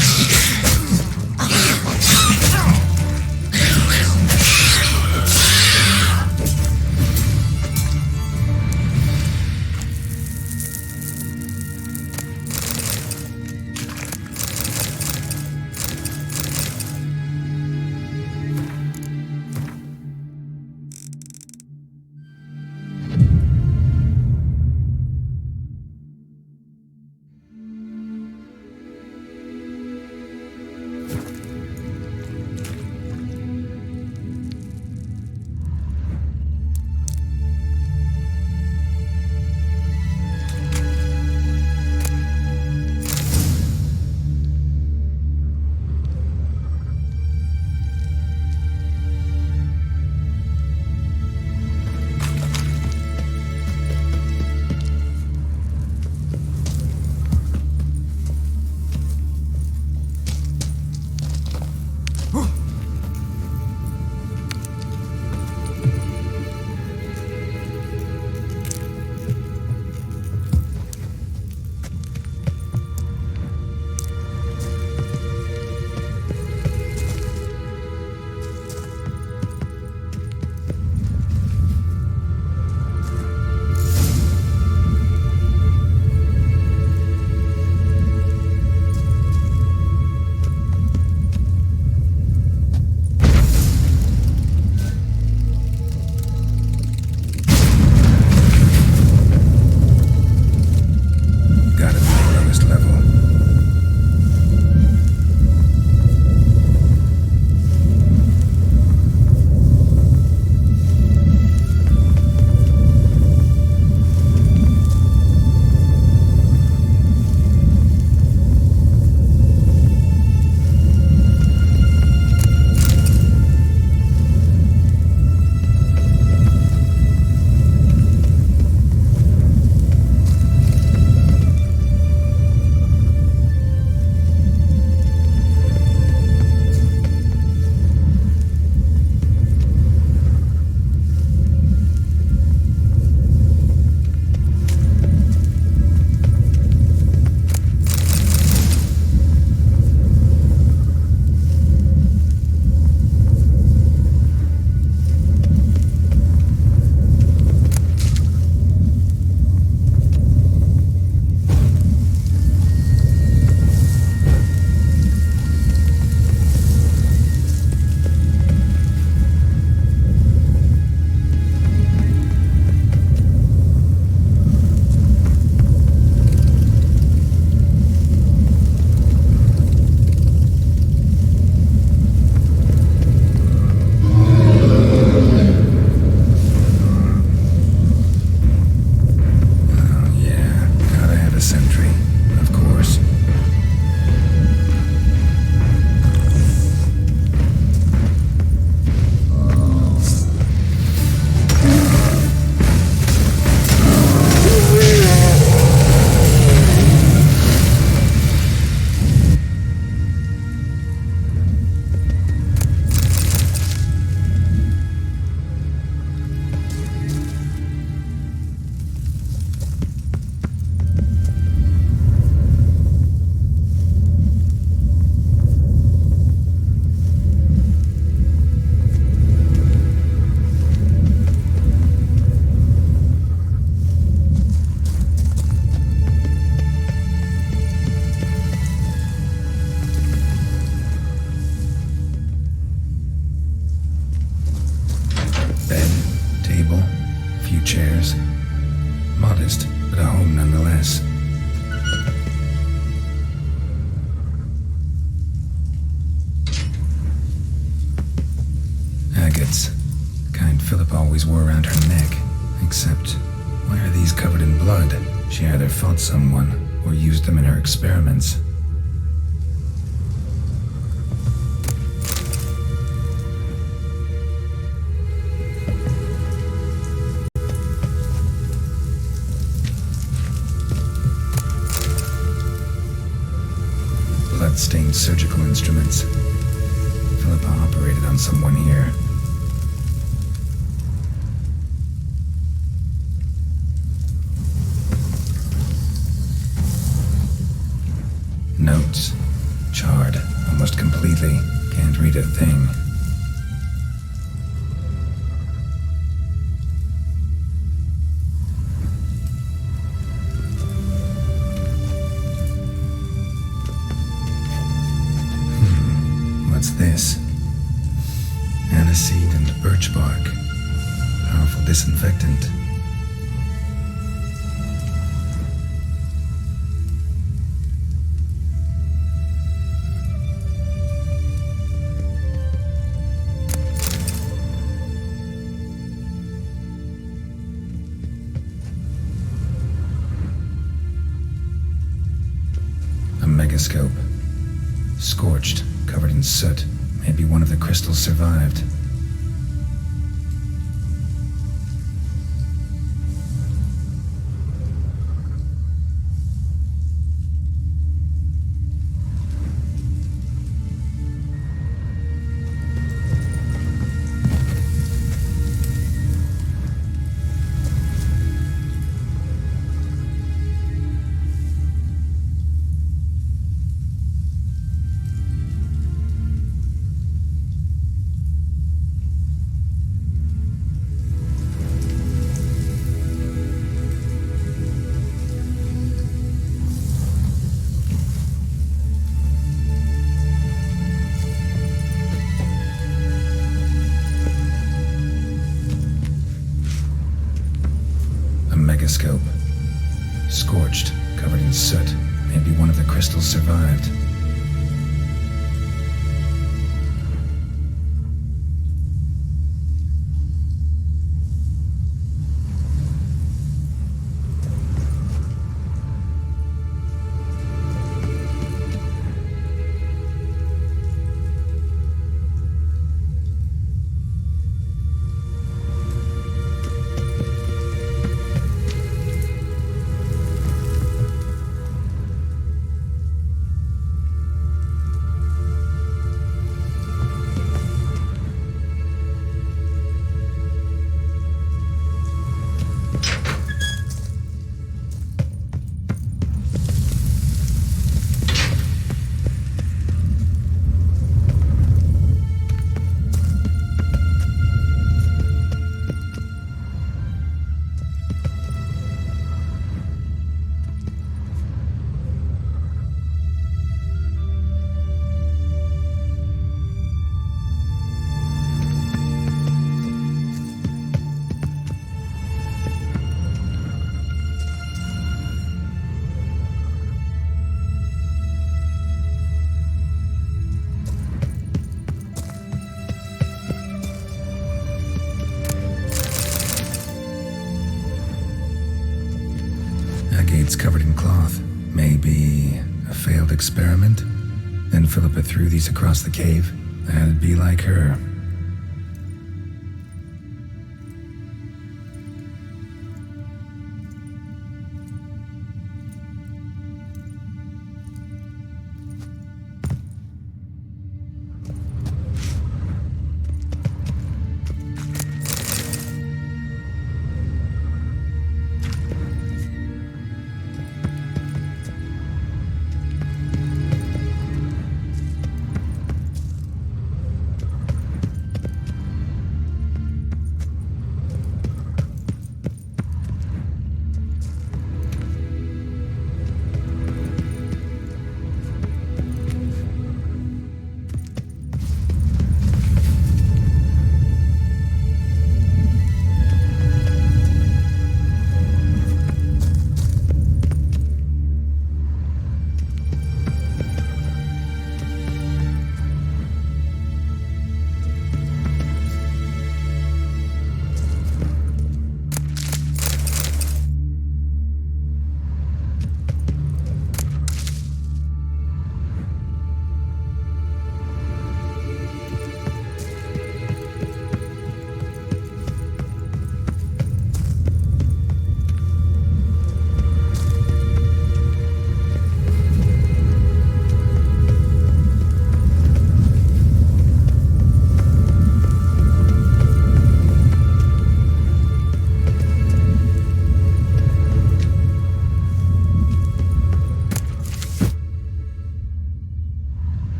modest, but a home nonetheless. Agates. The kind Philippa always wore around her neck. Except, why are these covered in blood? She either fought someone, or used them in her experiments. Blood-stained surgical instruments. Philippa operated on someone here. Notes. Charred, almost completely. Can't read a thing. What's this? Aniseed and birch bark. Powerful disinfectant. A megascope. Scorched, covered in soot. Maybe one of the crystals survived. Megascope. Scorched, covered in soot. Maybe one of the crystals survived. Agates covered in cloth. Maybe a failed experiment? Then Philippa threw these across the cave. That'd be like her.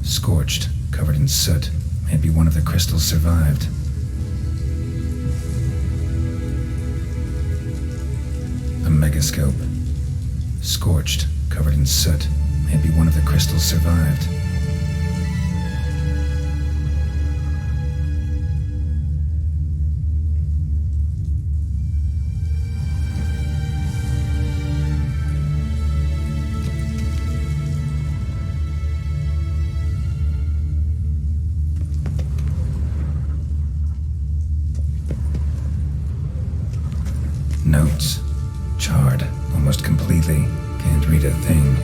Scorched, covered in soot. Maybe one of the crystals survived. A megascope. Scorched, covered in soot. Maybe one of the crystals survived. Notes. Charred, almost completely. Can't read a thing.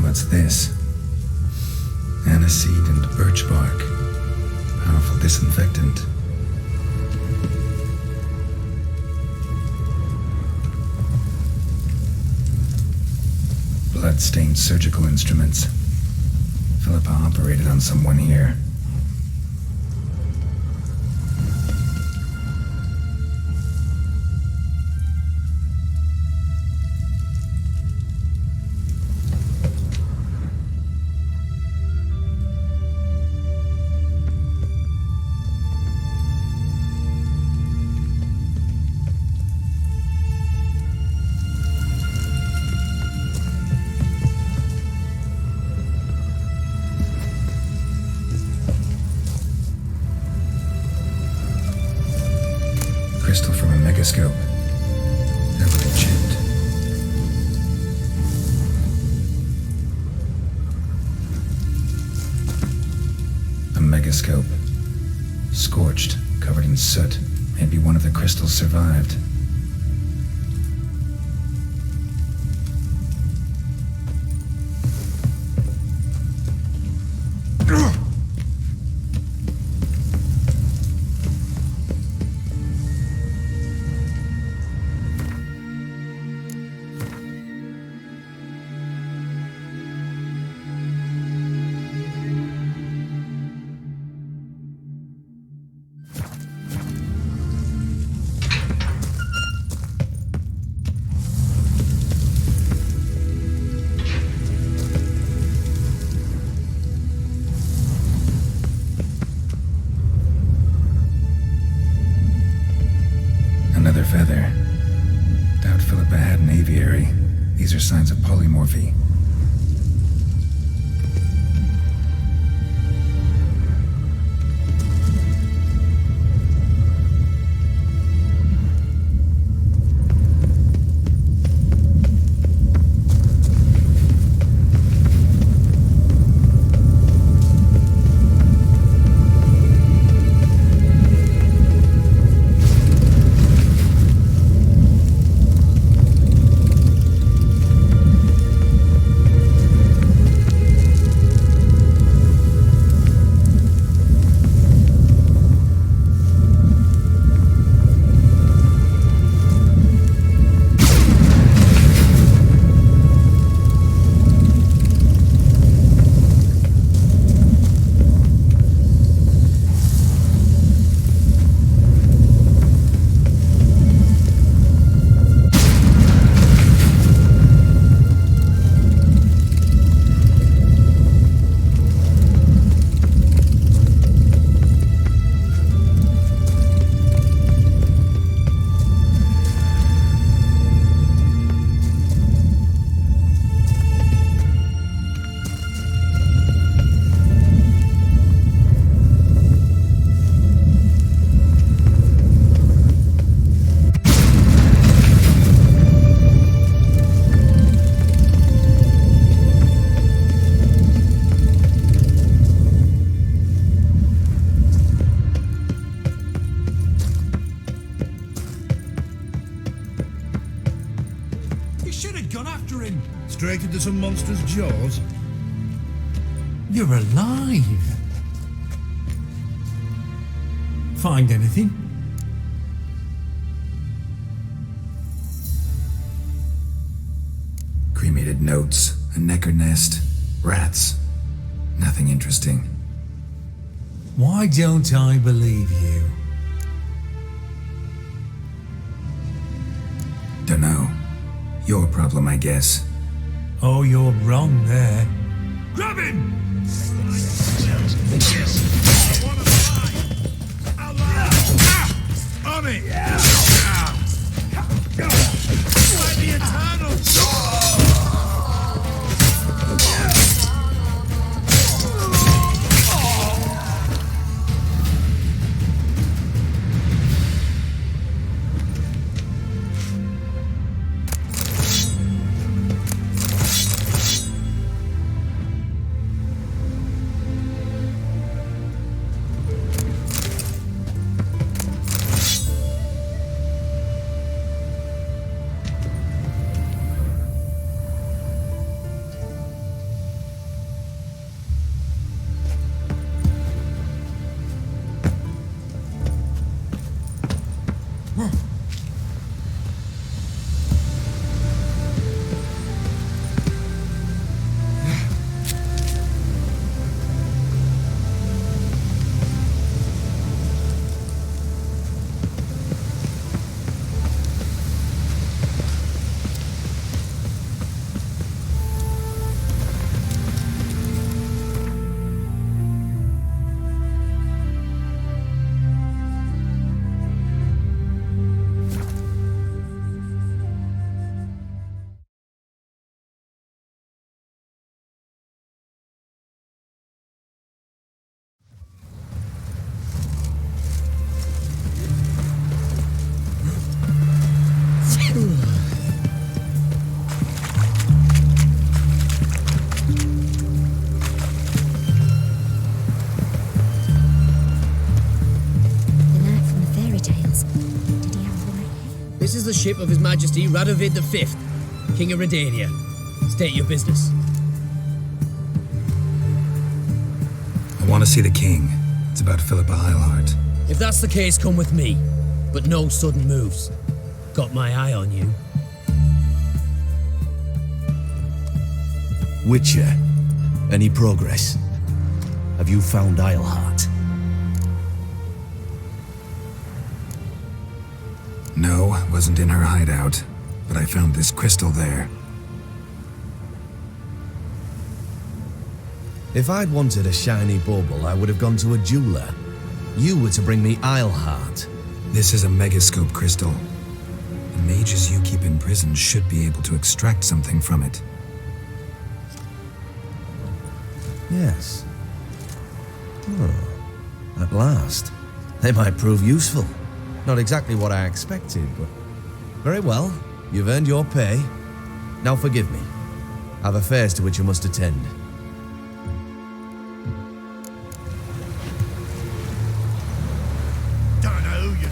What's this? Aniseed and birch bark. Powerful disinfectant. Blood-stained surgical instruments. Philippa operated on someone here. Crystal from a megascope. Heavily chipped. A megascope. Scorched, covered in soot. Maybe one of the crystals survived. Another feather. Doubt Philippa had an aviary. These are signs of polymorphy. Straight into some monster's jaws? You're alive! Find anything? Cremated notes, a necker nest, rats. Nothing interesting. Why don't I believe you? Dunno. Your problem, I guess. Oh, you're wrong there. Grab him! On it! Fight the Eternals! This is the ship of His Majesty Radovid V, King of Redania. State your business. I want to see the king. It's about Philippa Eilhart. If that's the case, come with me. But no sudden moves. Got my eye on you. Witcher, any progress? Have you found Eilhart? No, wasn't in her hideout, but I found this crystal there. If I'd wanted a shiny bauble, I would have gone to a jeweler. You were to bring me Eilhart. This is a megascope crystal. The mages you keep in prison should be able to extract something from it. Yes. At last. They might prove useful. Not exactly what I expected, but... Very well. You've earned your pay. Now forgive me. I've affairs to which I must attend. Don't know who you...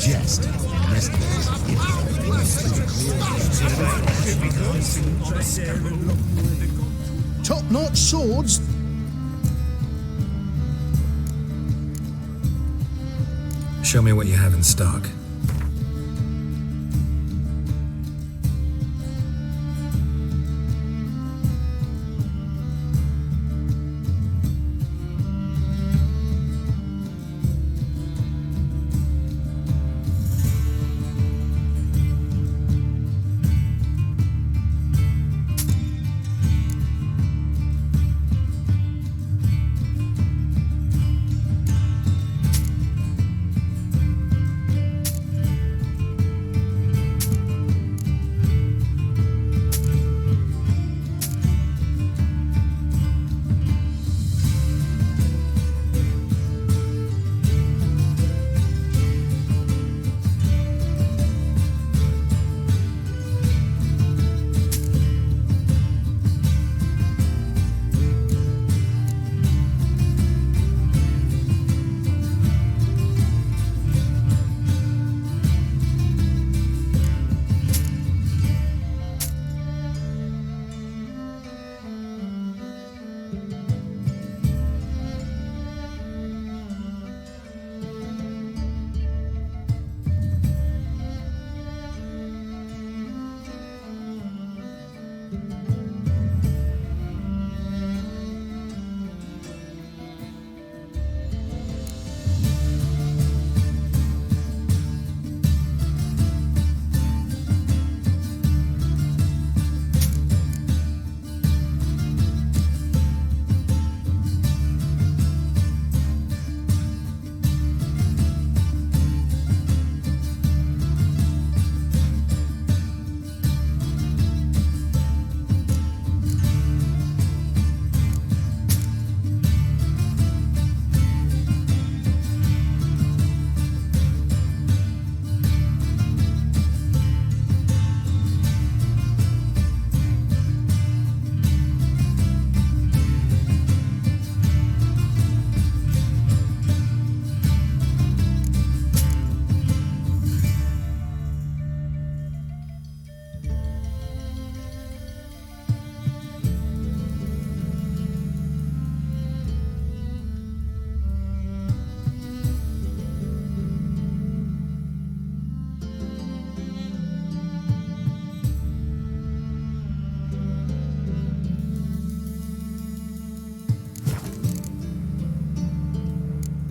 jest. Top-notch swords. Show me what you have in stock.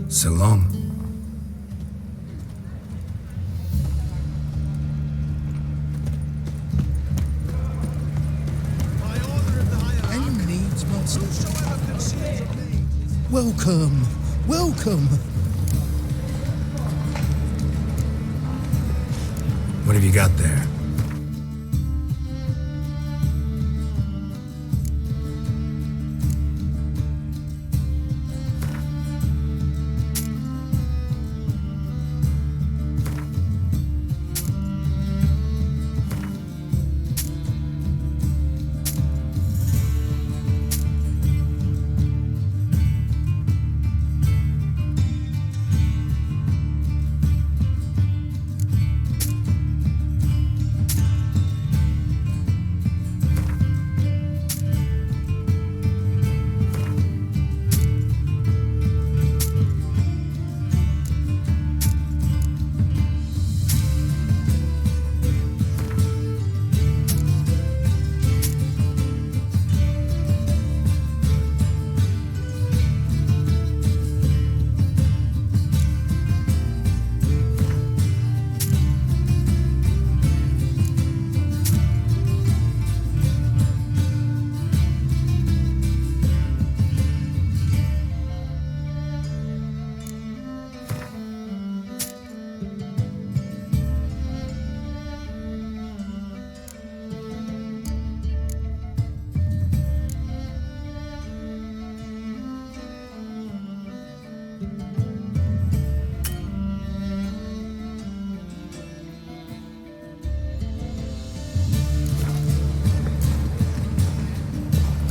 So long. Any needs, master? Welcome, welcome. What have you got there?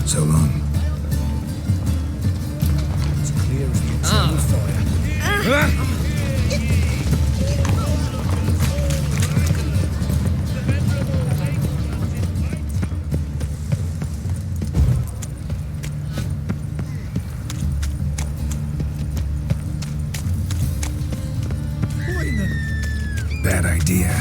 So long. It's clear as the eternal fire. bad idea.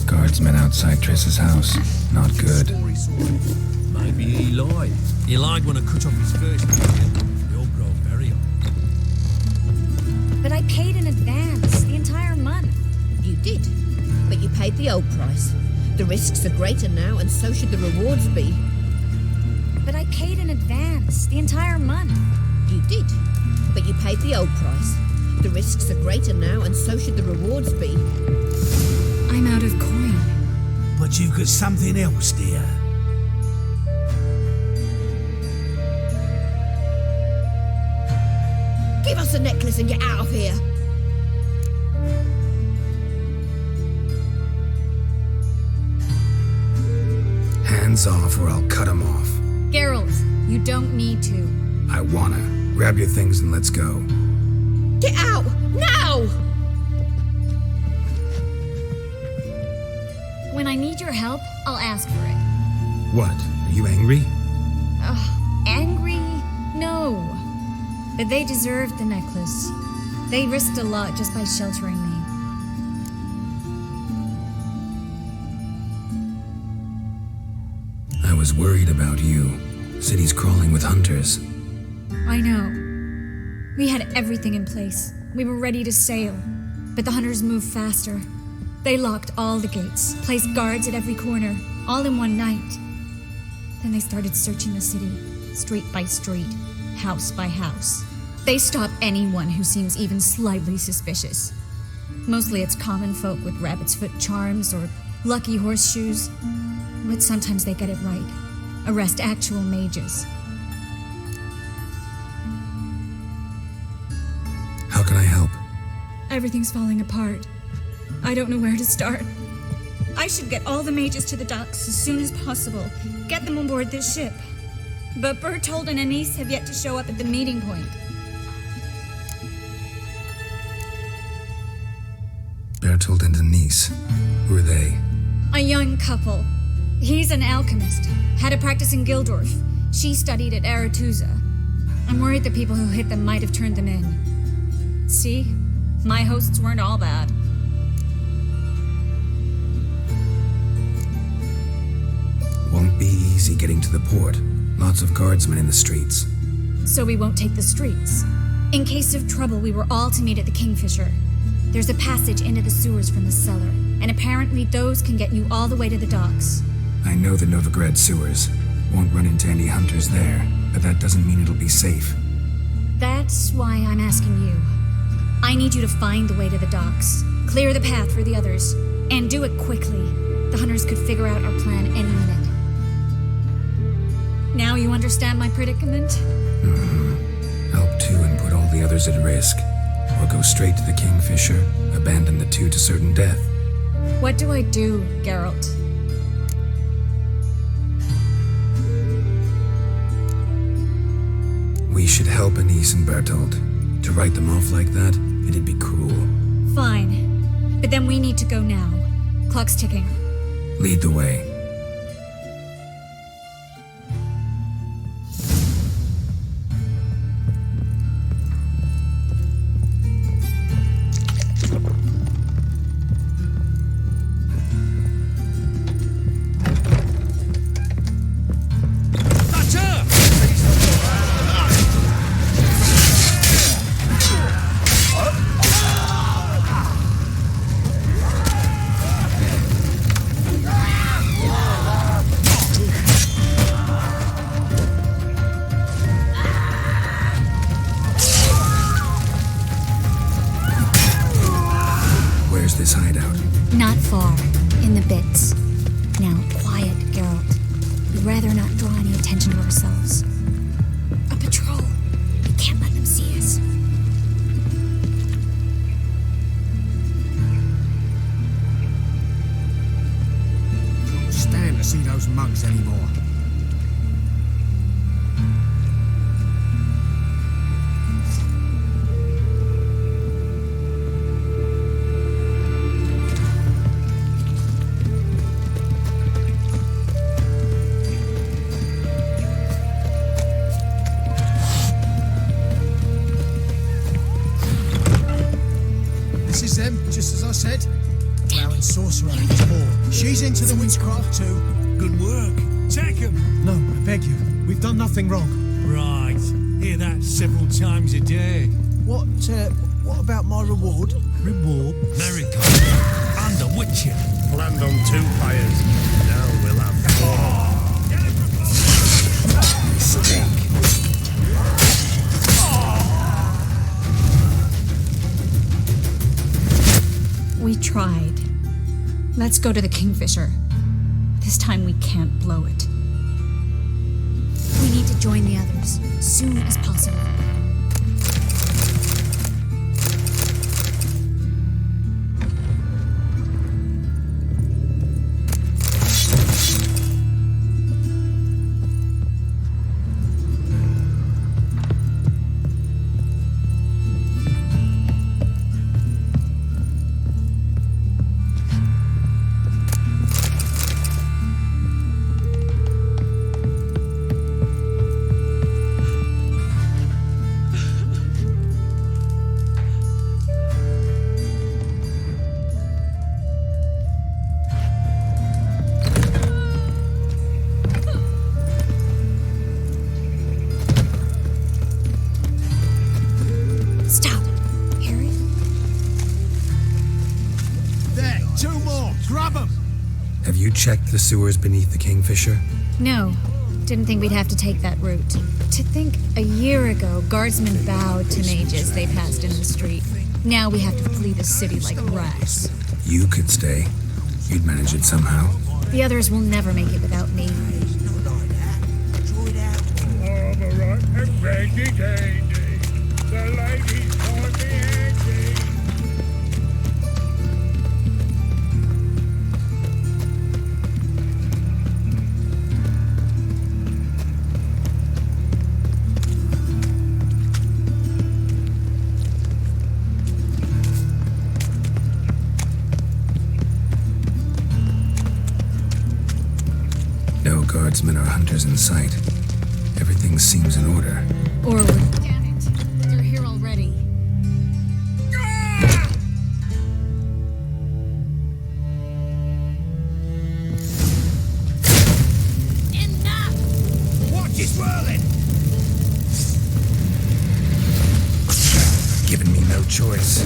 Guardsmen outside TRISS's house. Not good. Maybe he lied. He lied when I cut off his first million. You'll grow very old. But I paid in advance, the entire month. You did, but you paid the old price. The risks are greater now, and so should the rewards be. But I paid in advance, the entire month. You did, but you paid the old price. The risks are greater now, and so should the rewards be. I'm out of coin. But you've got something else, dear. Give us the necklace and get out of here. Hands off or I'll cut him off. Geralt, you don't need to. I wanna. Grab your things and let's go. Get out! Now! When I need your help, I'll ask for it. What? Are you angry? Angry? No. But they deserved the necklace. They risked a lot just by sheltering me. I was worried about you. City's crawling with hunters. I know. We had everything in place. We were ready to sail. But the hunters moved faster. They locked all the gates, placed guards at every corner, all in one night. Then they started searching the city, street by street, house by house. They stop anyone who seems even slightly suspicious. Mostly it's common folk with rabbit's foot charms or lucky horseshoes. But sometimes they get it right. Arrest actual mages. How can I help? Everything's falling apart. I don't know where to start. I should get all the mages to the docks as soon as possible. Get them aboard this ship. But Bertold and Anise have yet to show up at the meeting point. Bertold and Anise. Who are they? A young couple. He's an alchemist. Had a practice in Gildorf. She studied at Aretusa. I'm worried the people who hit them might have turned them in. See? My hosts weren't all bad. Won't be easy getting to the port. Lots of guardsmen in the streets. So we won't take the streets. In case of trouble, we were all to meet at the Kingfisher. There's a passage into the sewers from the cellar, and apparently those can get you all the way to the docks. I know the Novigrad sewers. Won't run into any hunters there, but that doesn't mean it'll be safe. That's why I'm asking you. I need you to find the way to the docks, clear the path for the others, and do it quickly. The hunters could figure out our plan any minute. Now you understand my predicament? Help two and put all the others at risk. Or go straight to the Kingfisher, abandon the two to certain death. What do I do, Geralt? We should help Anise and Bertold. To write them off like that, it'd be cruel. Fine. But then we need to go now. Clock's ticking. Lead the way. This hideout? Not far. In the bits. Now, quiet, Geralt. We'd rather not draw any attention to ourselves. A patrol. We can't let them see us. Can't stand to see those mugs anymore. He's into the witchcraft too. Good work. Take him. No, I beg you. We've done nothing wrong. Right. Hear that several times a day. What about my reward? Reward? Miracle. And a witcher. Planned on 2 pyres. Now we'll have 4. Stink. We tried. Let's go to the Kingfisher. This time we can't blow it. We need to join the others, soon as possible. Checked the sewers beneath the Kingfisher? No. Didn't think we'd have to take that route. To think a year ago, guardsmen bowed to mages they passed in the street. Now we have to flee the city like rats. You could stay. You'd manage it somehow. The others will never make it without me. Guardsmen or hunters in sight. Everything seems in order. Or damn it, they're here already. Enough! Watch it swirling! Giving me no choice.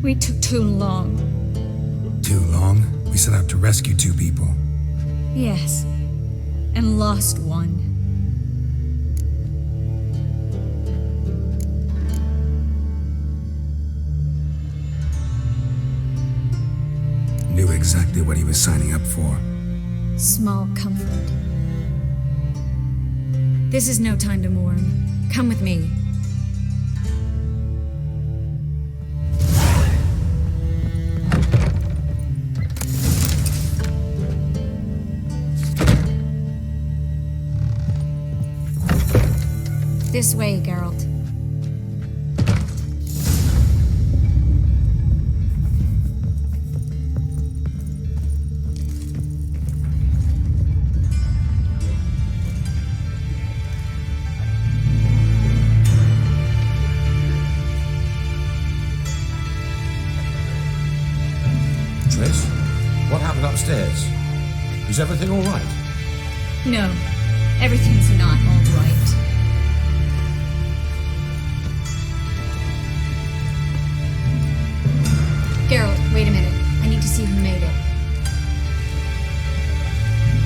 We took too long. Too long? We set out to rescue 2 people. Yes. And lost one. Knew exactly what he was signing up for. Small comfort. This is no time to mourn. Come with me. This way, Geralt. Triss, what happened upstairs? Is everything all right? No, everything's not all right. Geralt, wait a minute. I need to see who made it.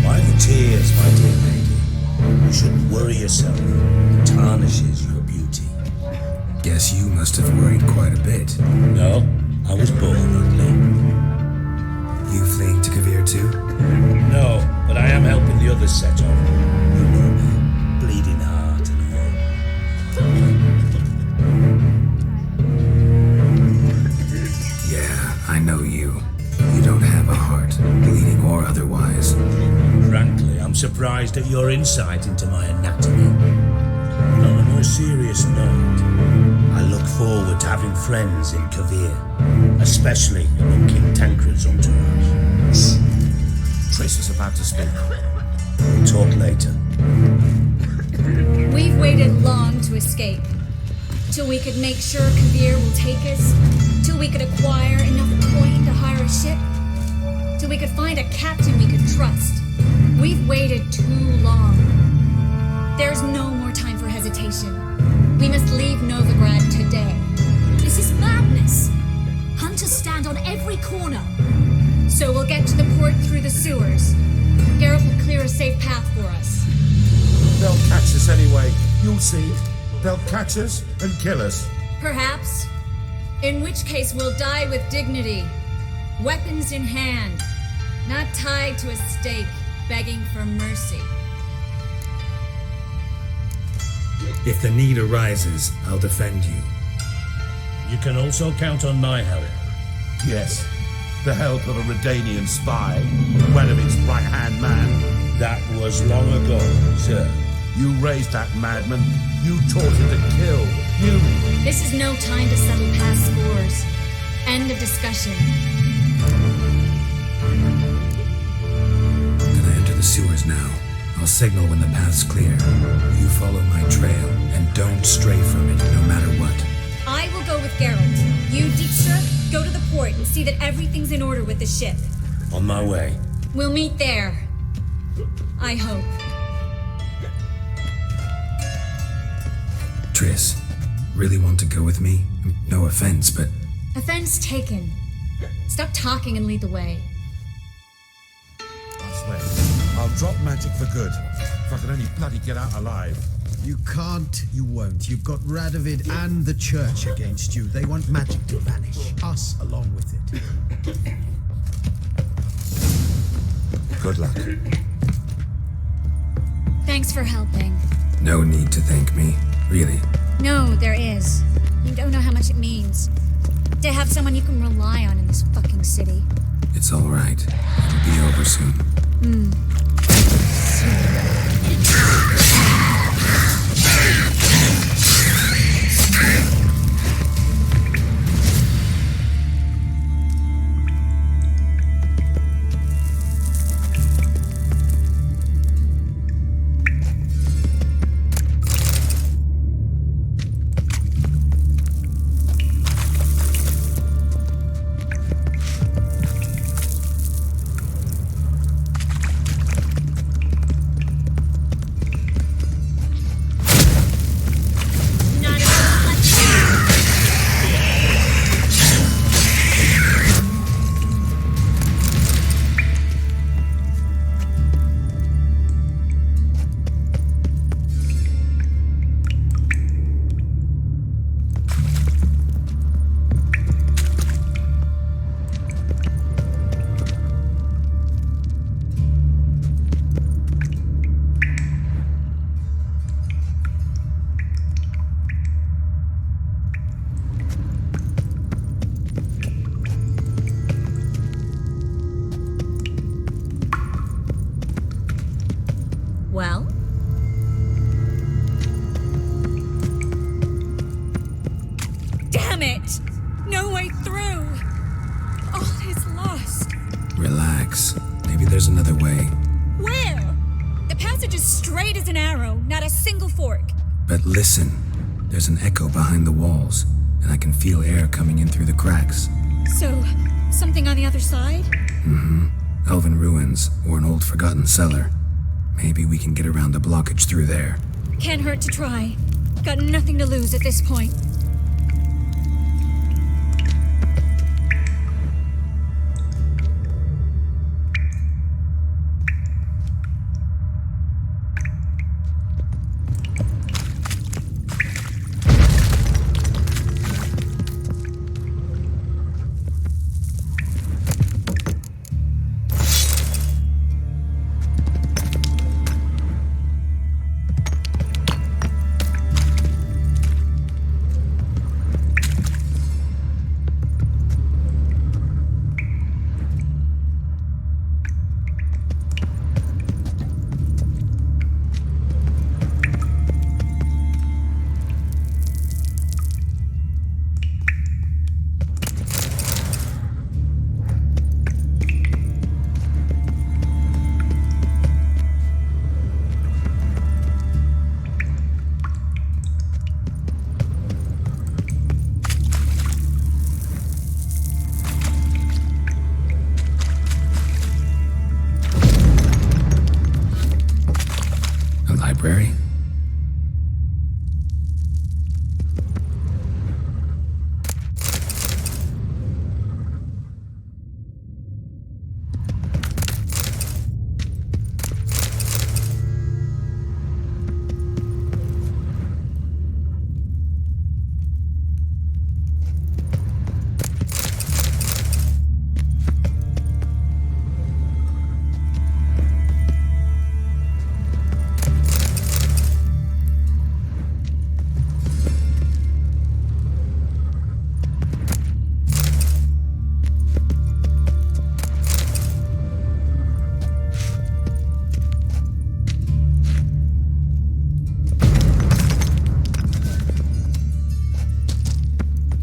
Why the tears, my dear lady? You shouldn't worry yourself. It tarnishes your beauty. Guess you must have worried quite a bit. No, I was born ugly. You fleeing to Kavir too? No, but I am helping the others set off. You know me, bleeding heart and all. Yeah, I know you. You don't have a heart, bleeding or otherwise. Frankly, I'm surprised at your insight into my anatomy. But on a more serious note, I look forward to having friends in Kavir, especially among King Tancred's entourage. TRISS is about to speak. We'll talk later. We've waited long to escape. Till we could make sure Kavir will take us. Till we could acquire enough coin to hire a ship. Till we could find a captain we could trust. We've waited too long. There's no more time for hesitation. We must leave Novigrad today. This is madness. Hunters stand on every corner. So we'll get to the port through the sewers. Garrett will clear a safe path for us. They'll catch us anyway. You'll see. They'll catch us and kill us. Perhaps. In which case we'll die with dignity. Weapons in hand. Not tied to a stake, begging for mercy. If the need arises, I'll defend you. You can also count on my help. Yes. The help of a Redanian spy, Weatherby's right-hand man. That was long ago, sir. You raised that madman. You taught him to kill. You... This is no time to settle past scores. End of discussion. Gonna enter the sewers now. I'll signal when the path's clear. You follow my trail, and don't stray from it, no matter what. I will go with Geralt. You, Dijkstra, go to the port and see that everything's in order with the ship. On my way. We'll meet there. I hope. TRISS, really want to go with me? No offense, but... Offense taken. Stop talking and lead the way. I swear, I'll drop magic for good. If I can only bloody get out alive. You can't, you won't. You've got Radovid and the church against you. They want magic to vanish. Us along with it. Good luck. Thanks for helping. No need to thank me, really. No, there is. You don't know how much it means. To have someone you can rely on in this fucking city. It's all right. It'll be over soon. Well? Damn it! No way through! All is lost. Relax. Maybe there's another way. Where? The passage is straight as an arrow, not a single fork. But listen. There's an echo behind the walls, and I can feel air coming in through the cracks. So, something on the other side? Mm-hmm. Elven ruins, or an old forgotten cellar. Maybe we can get around the blockage through there. Can't hurt to try. Got nothing to lose at this point. Library?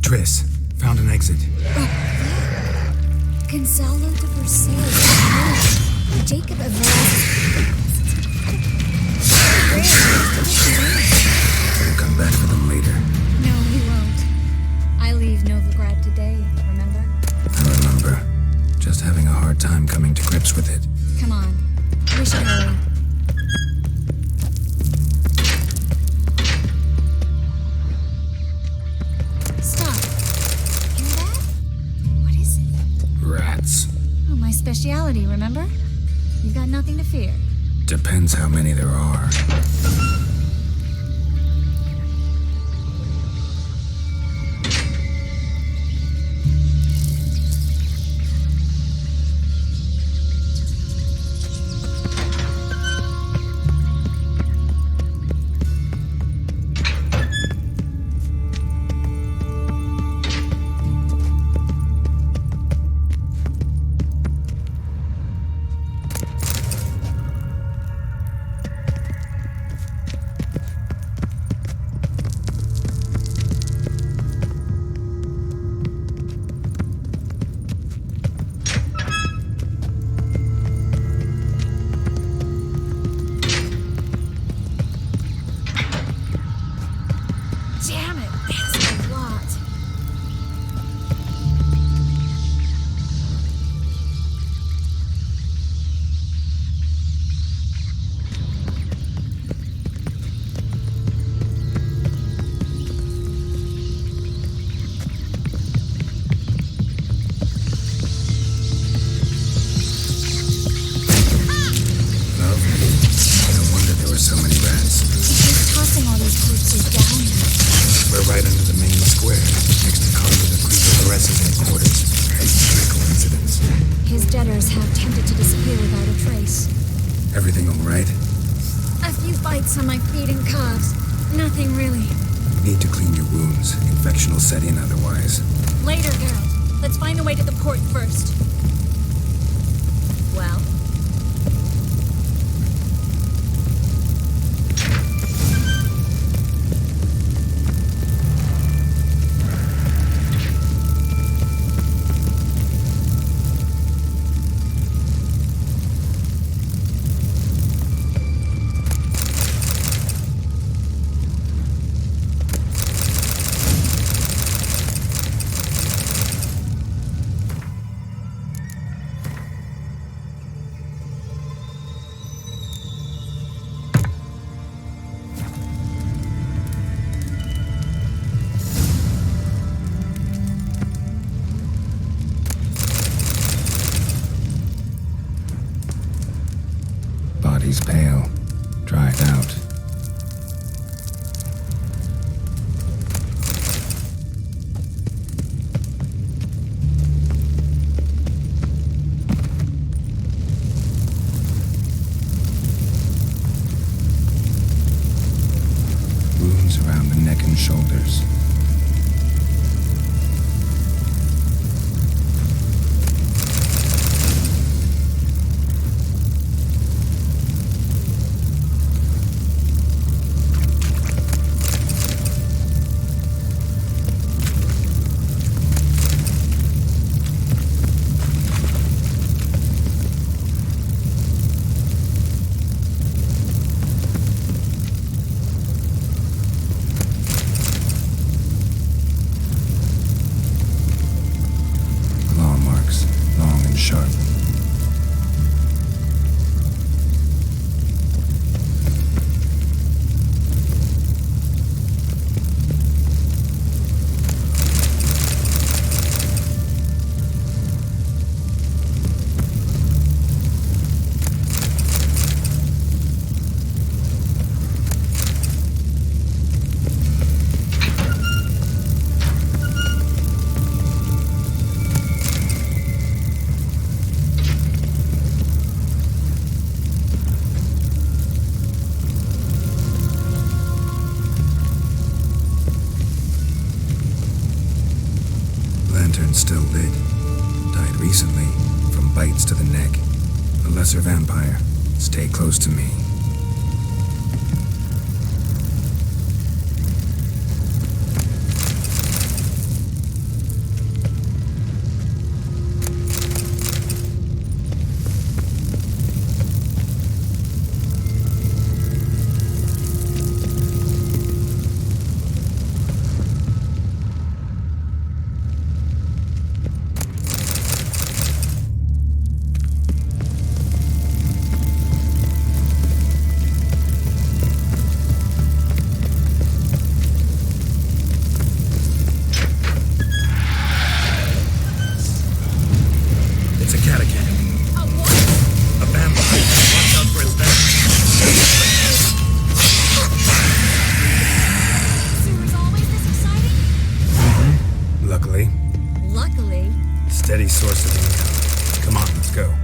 TRISS. Found an exit. Gonzalo de Versailles. Jacob of We'll come back for them later. No, we won't. I leave Novigrad today, remember? I remember. Just having a hard time coming to grips with it. Come on. We should hurry. Stop. Hear that? What is it? Rats. Oh, my speciality, remember? You've got nothing to fear. Depends how many there are. Damn it, that's a lot. No wonder there were so many rats. He's tossing all these corpses down. We're right under the main square, next to Carlo the Creeper-Lorenzo's headquarters. It's a coincidence. His debtors have tended to disappear without a trace. Everything all right? A few bites on my feet and calves. Nothing really. Need to clean your wounds. Infection will set in otherwise. Later, Geralt. Let's find the way to the port first. Well? Body's pale, dried out. Wounds around the neck and shoulders. Sharp. carefully, from bites to the neck. A lesser vampire. Stay close to me. Steady source of income. Come on, let's go.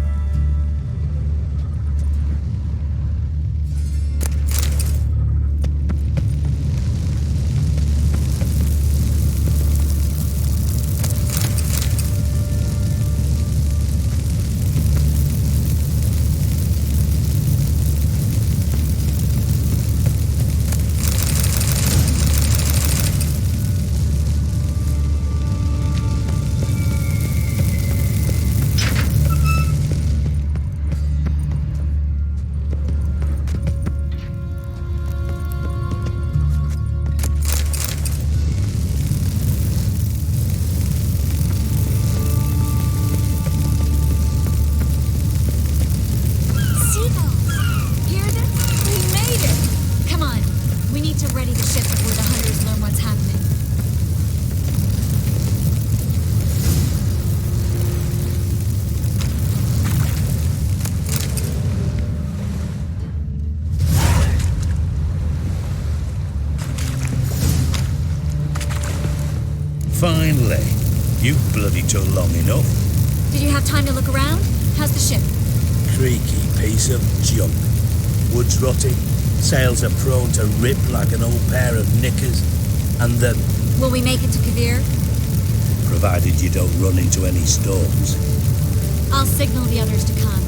Finally. You bloody took long enough. Did you have time to look around? How's the ship? Creaky piece of junk. Wood's rotting. Sails are prone to rip like an old pair of knickers. And the... Will we make it to Kavir? Provided you don't run into any storms. I'll signal the others to come.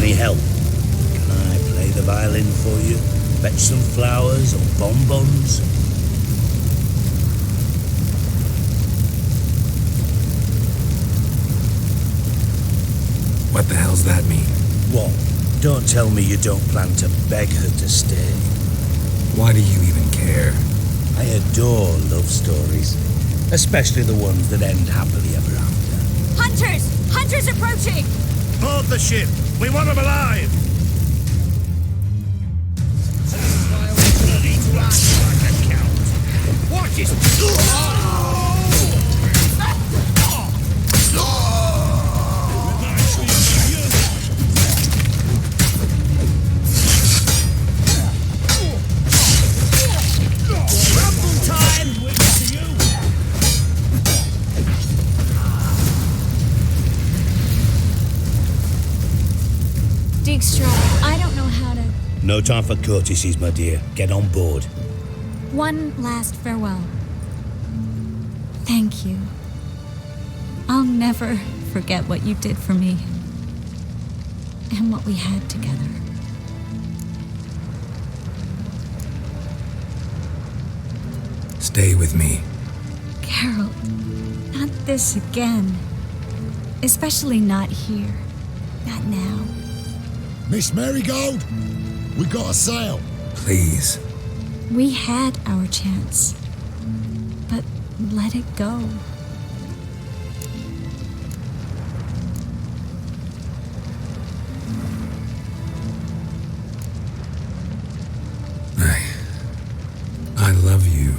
Any help? Can I play the violin for you? Fetch some flowers or bonbons? What the hell's that mean? What? Don't tell me you don't plan to beg her to stay. Why do you even care? I adore love stories, especially the ones that end happily ever after. Hunters! Hunters approaching! Board the ship! We want them alive! Watch it! Rumble time! Dijkstra, I don't know how to... No time for courtesies, my dear. Get on board. One last farewell. Thank you. I'll never forget what you did for me. And what we had together. Stay with me. Carol, not this again. Especially not here. Not now. Miss Marigold, we got a sail. Please. We had our chance. But let it go. I love you.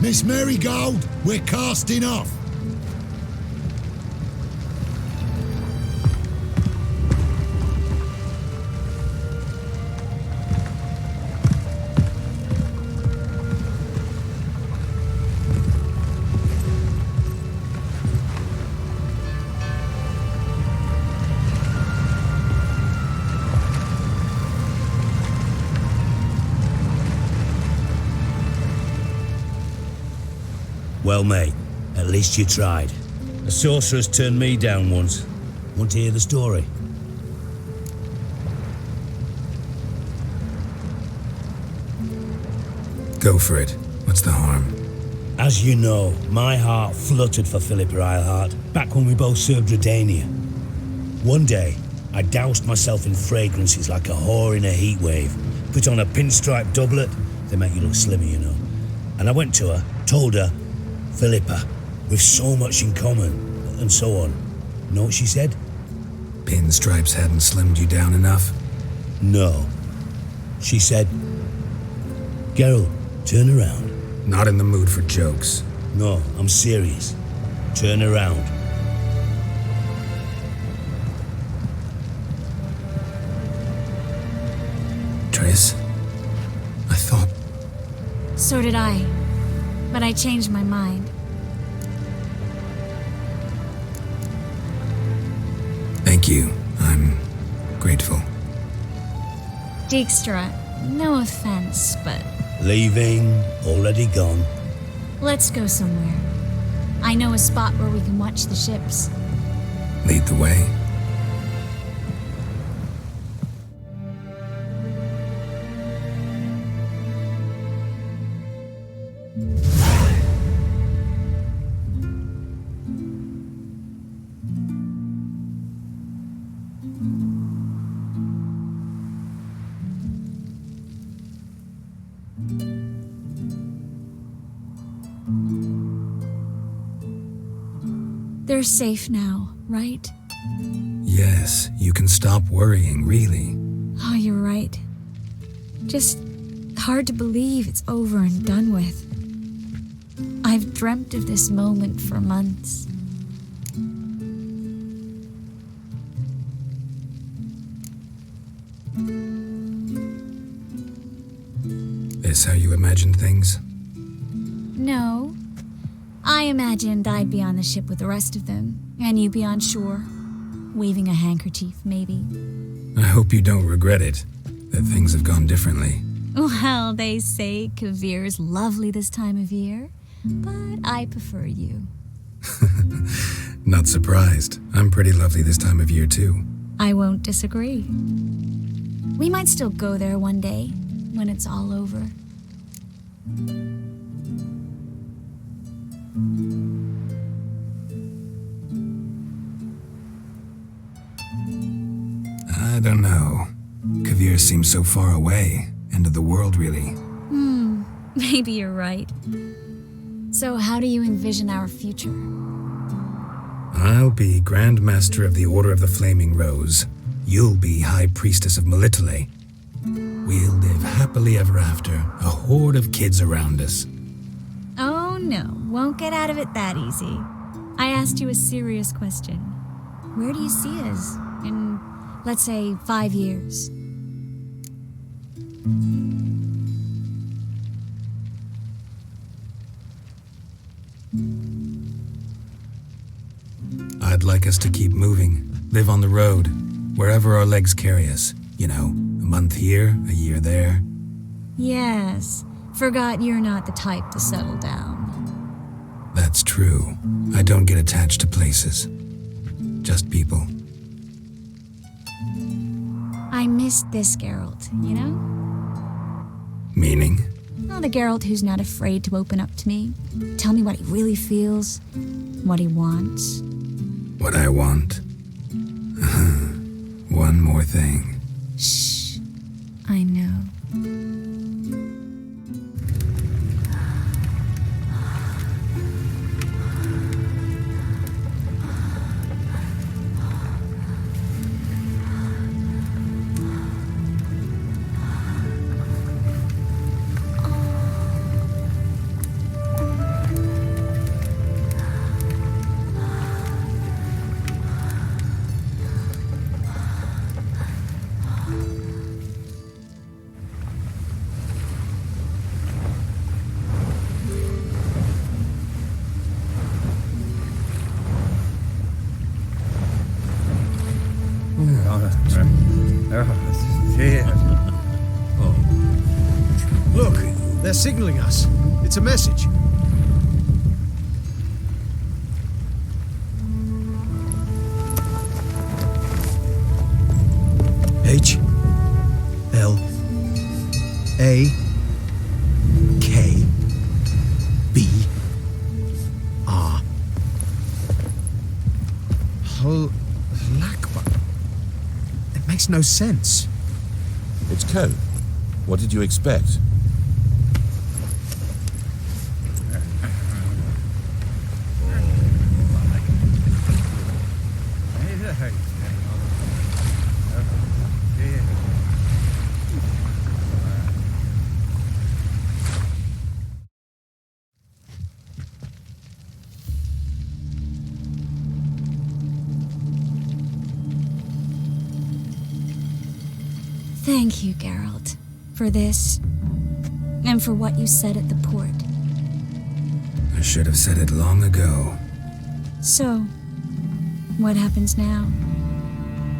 Miss Marigold, we're casting off. Well, mate, at least you tried. A sorceress turned me down once. Want to hear the story? Go for it. What's the harm? As you know, my heart fluttered for Philippa Eilhart back when we both served Redania. One day, I doused myself in fragrances like a whore in a heat wave. Put on a pinstripe doublet, they make you look slimmer, you know. And I went to her, told her, Philippa, we've so much in common, and so on. Know what she said? Pinstripes hadn't slimmed you down enough? No. She said, Geralt, turn around. Not in the mood for jokes. No, I'm serious. Turn around. TRISS? I thought... So did I. But I changed my mind. Thank you. I'm grateful. Dijkstra, no offense, but Leaving, already gone. let's go somewhere. I know a spot where we can watch the ships. Lead the way. They're safe now, right? Yes, you can stop worrying, really. Oh, you're right. Just hard to believe it's over and done with. I've dreamt of this moment for months. This how you imagined things? No. I imagined I'd be on the ship with the rest of them, and you be on shore, waving a handkerchief, maybe. I hope you don't regret it, that things have gone differently. Well, they say Kavir's lovely this time of year, but I prefer you. Not surprised. I'm pretty lovely this time of year, too. I won't disagree. We might still go there one day, when it's all over. I don't know. Kavir seems so far away. End of the world, really. Maybe you're right. So how do you envision our future? I'll be Grand Master of the Order of the Flaming Rose. You'll be High Priestess of Melitele. We'll live happily ever after, a horde of kids around us. Oh no, won't get out of it that easy. I asked you a serious question. Where do you see us in, let's say, 5 years? I'd like us to keep moving, live on the road, wherever our legs carry us. You know, a month here, a year there. Yes, forgot you're not the type to settle down. That's true. I don't get attached to places. Just people. I missed this Geralt, you know? Meaning? Oh, the Geralt who's not afraid to open up to me. Tell me what he really feels, what he wants. What I want. One more thing. Shh. I know. Look, they're signaling us. It's a message. makes no sense. It's code. What did you expect? Thank you, Geralt, for this, and for what you said at the port. I should have said it long ago. So, what happens now?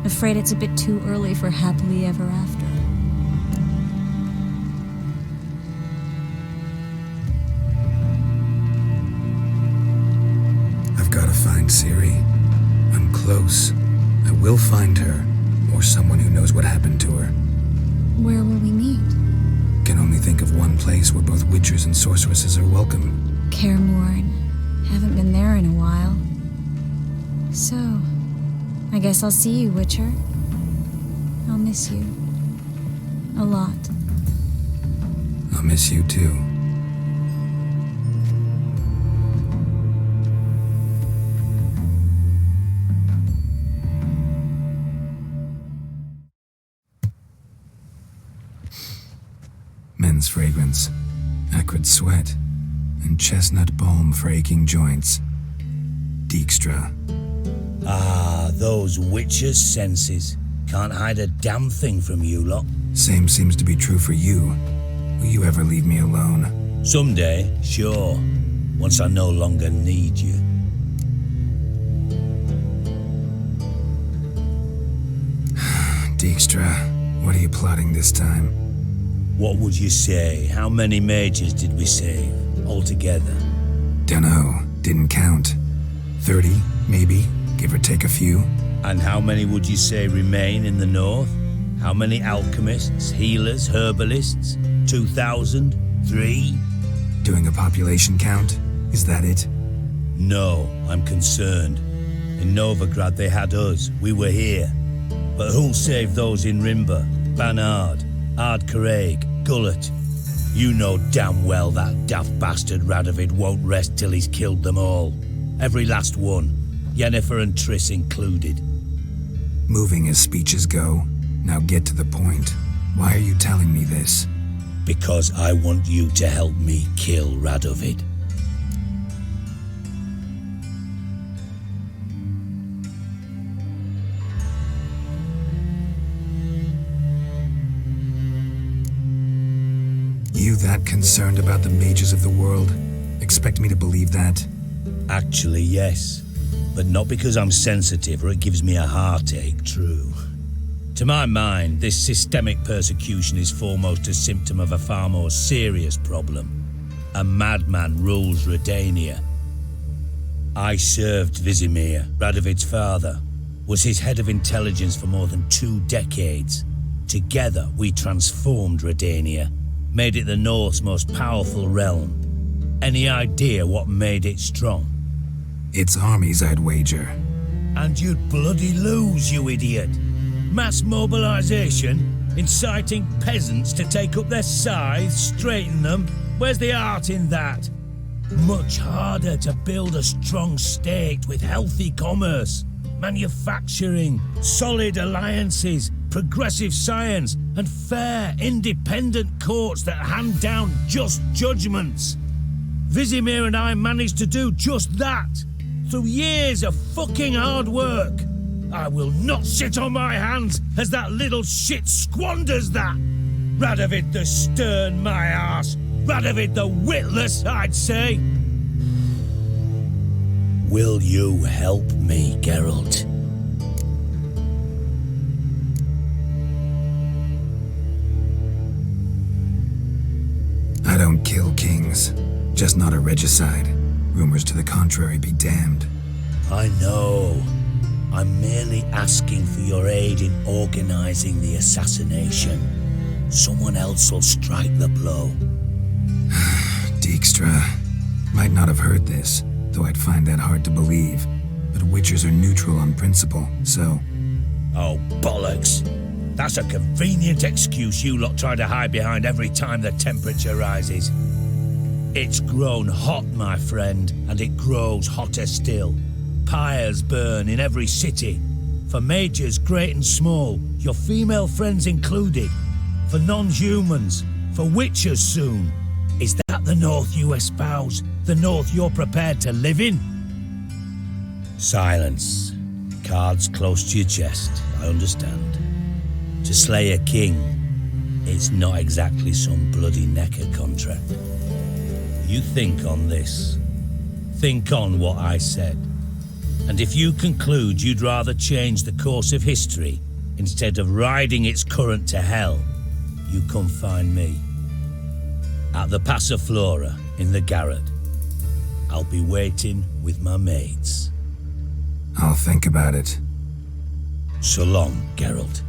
Afraid it's a bit too early for happily ever after. I've got to find Ciri. I'm close. I will find her, or someone who knows what happened to her. Where will we meet? Can only think of one place where both witchers and sorceresses are welcome. Kaer Morhen. Haven't been there in a while. So, I guess I'll see you, Witcher. I'll miss you. A lot. I'll miss you too. Men's fragrance, acrid sweat, and chestnut balm for aching joints. Dijkstra. Ah, those witches' senses. Can't hide a damn thing from you lot. Same seems to be true for you. Will you ever leave me alone? Someday, sure. Once I no longer need you. Dijkstra, what are you plotting this time? What would you say? How many mages did we save, altogether? Dunno, didn't count. 30, maybe, give or take a few. And how many would you say remain in the north? How many alchemists, healers, herbalists? 2,000? 3? Doing a population count? Is that it? No, I'm concerned. In Novigrad they had us, we were here. But who'll save those in Rimba, Banard, Ardcaraig, Gullet? You know damn well that daft bastard Radovid won't rest till he's killed them all. Every last one, Yennefer and TRISS included. Moving as speeches go. Now get to the point. Why are you telling me this? Because I want you to help me kill Radovid. You that concerned about the mages of the world? Expect me to believe that? Actually, yes. But not because I'm sensitive or it gives me a heartache, true. To my mind, this systemic persecution is foremost a symptom of a far more serious problem. A madman rules Redania. I served Vizimir, Radovid's father, was his head of intelligence for more than 2 decades. Together, we transformed Redania, made it the North's most powerful realm. Any idea what made it strong? Its armies, I'd wager. And you'd bloody lose, you idiot. Mass mobilization, inciting peasants to take up their scythes, straighten them. Where's the art in that? Much harder to build a strong state with healthy commerce, manufacturing, solid alliances, progressive science, and fair, independent courts that hand down just judgments. Vizimir and I managed to do just that, through years of fucking hard work. I will not sit on my hands as that little shit squanders that. Radovid the stern, my arse. Radovid the witless, I'd say. Will you help me, Geralt? I don't kill kings. Just not a regicide. Rumors to the contrary be damned. I know. I'm merely asking for your aid in organizing the assassination. Someone else will strike the blow. Dijkstra. Might not have heard this, though I'd find that hard to believe. But witchers are neutral on principle, so... Oh, bollocks. That's a convenient excuse you lot try to hide behind every time the temperature rises. It's grown hot, my friend, and it grows hotter still. Pyres burn in every city. For majors great and small, your female friends included. For non-humans, for witchers soon. Is that the North you espouse? The North you're prepared to live in? Silence. Cards close to your chest, I understand. To slay a king, it's not exactly some bloody necker contract. You think on this. Think on what I said. And if you conclude you'd rather change the course of history instead of riding its current to hell, you come find me. At the Passiflora in the garret. I'll be waiting with my mates. I'll think about it. So long, Geralt.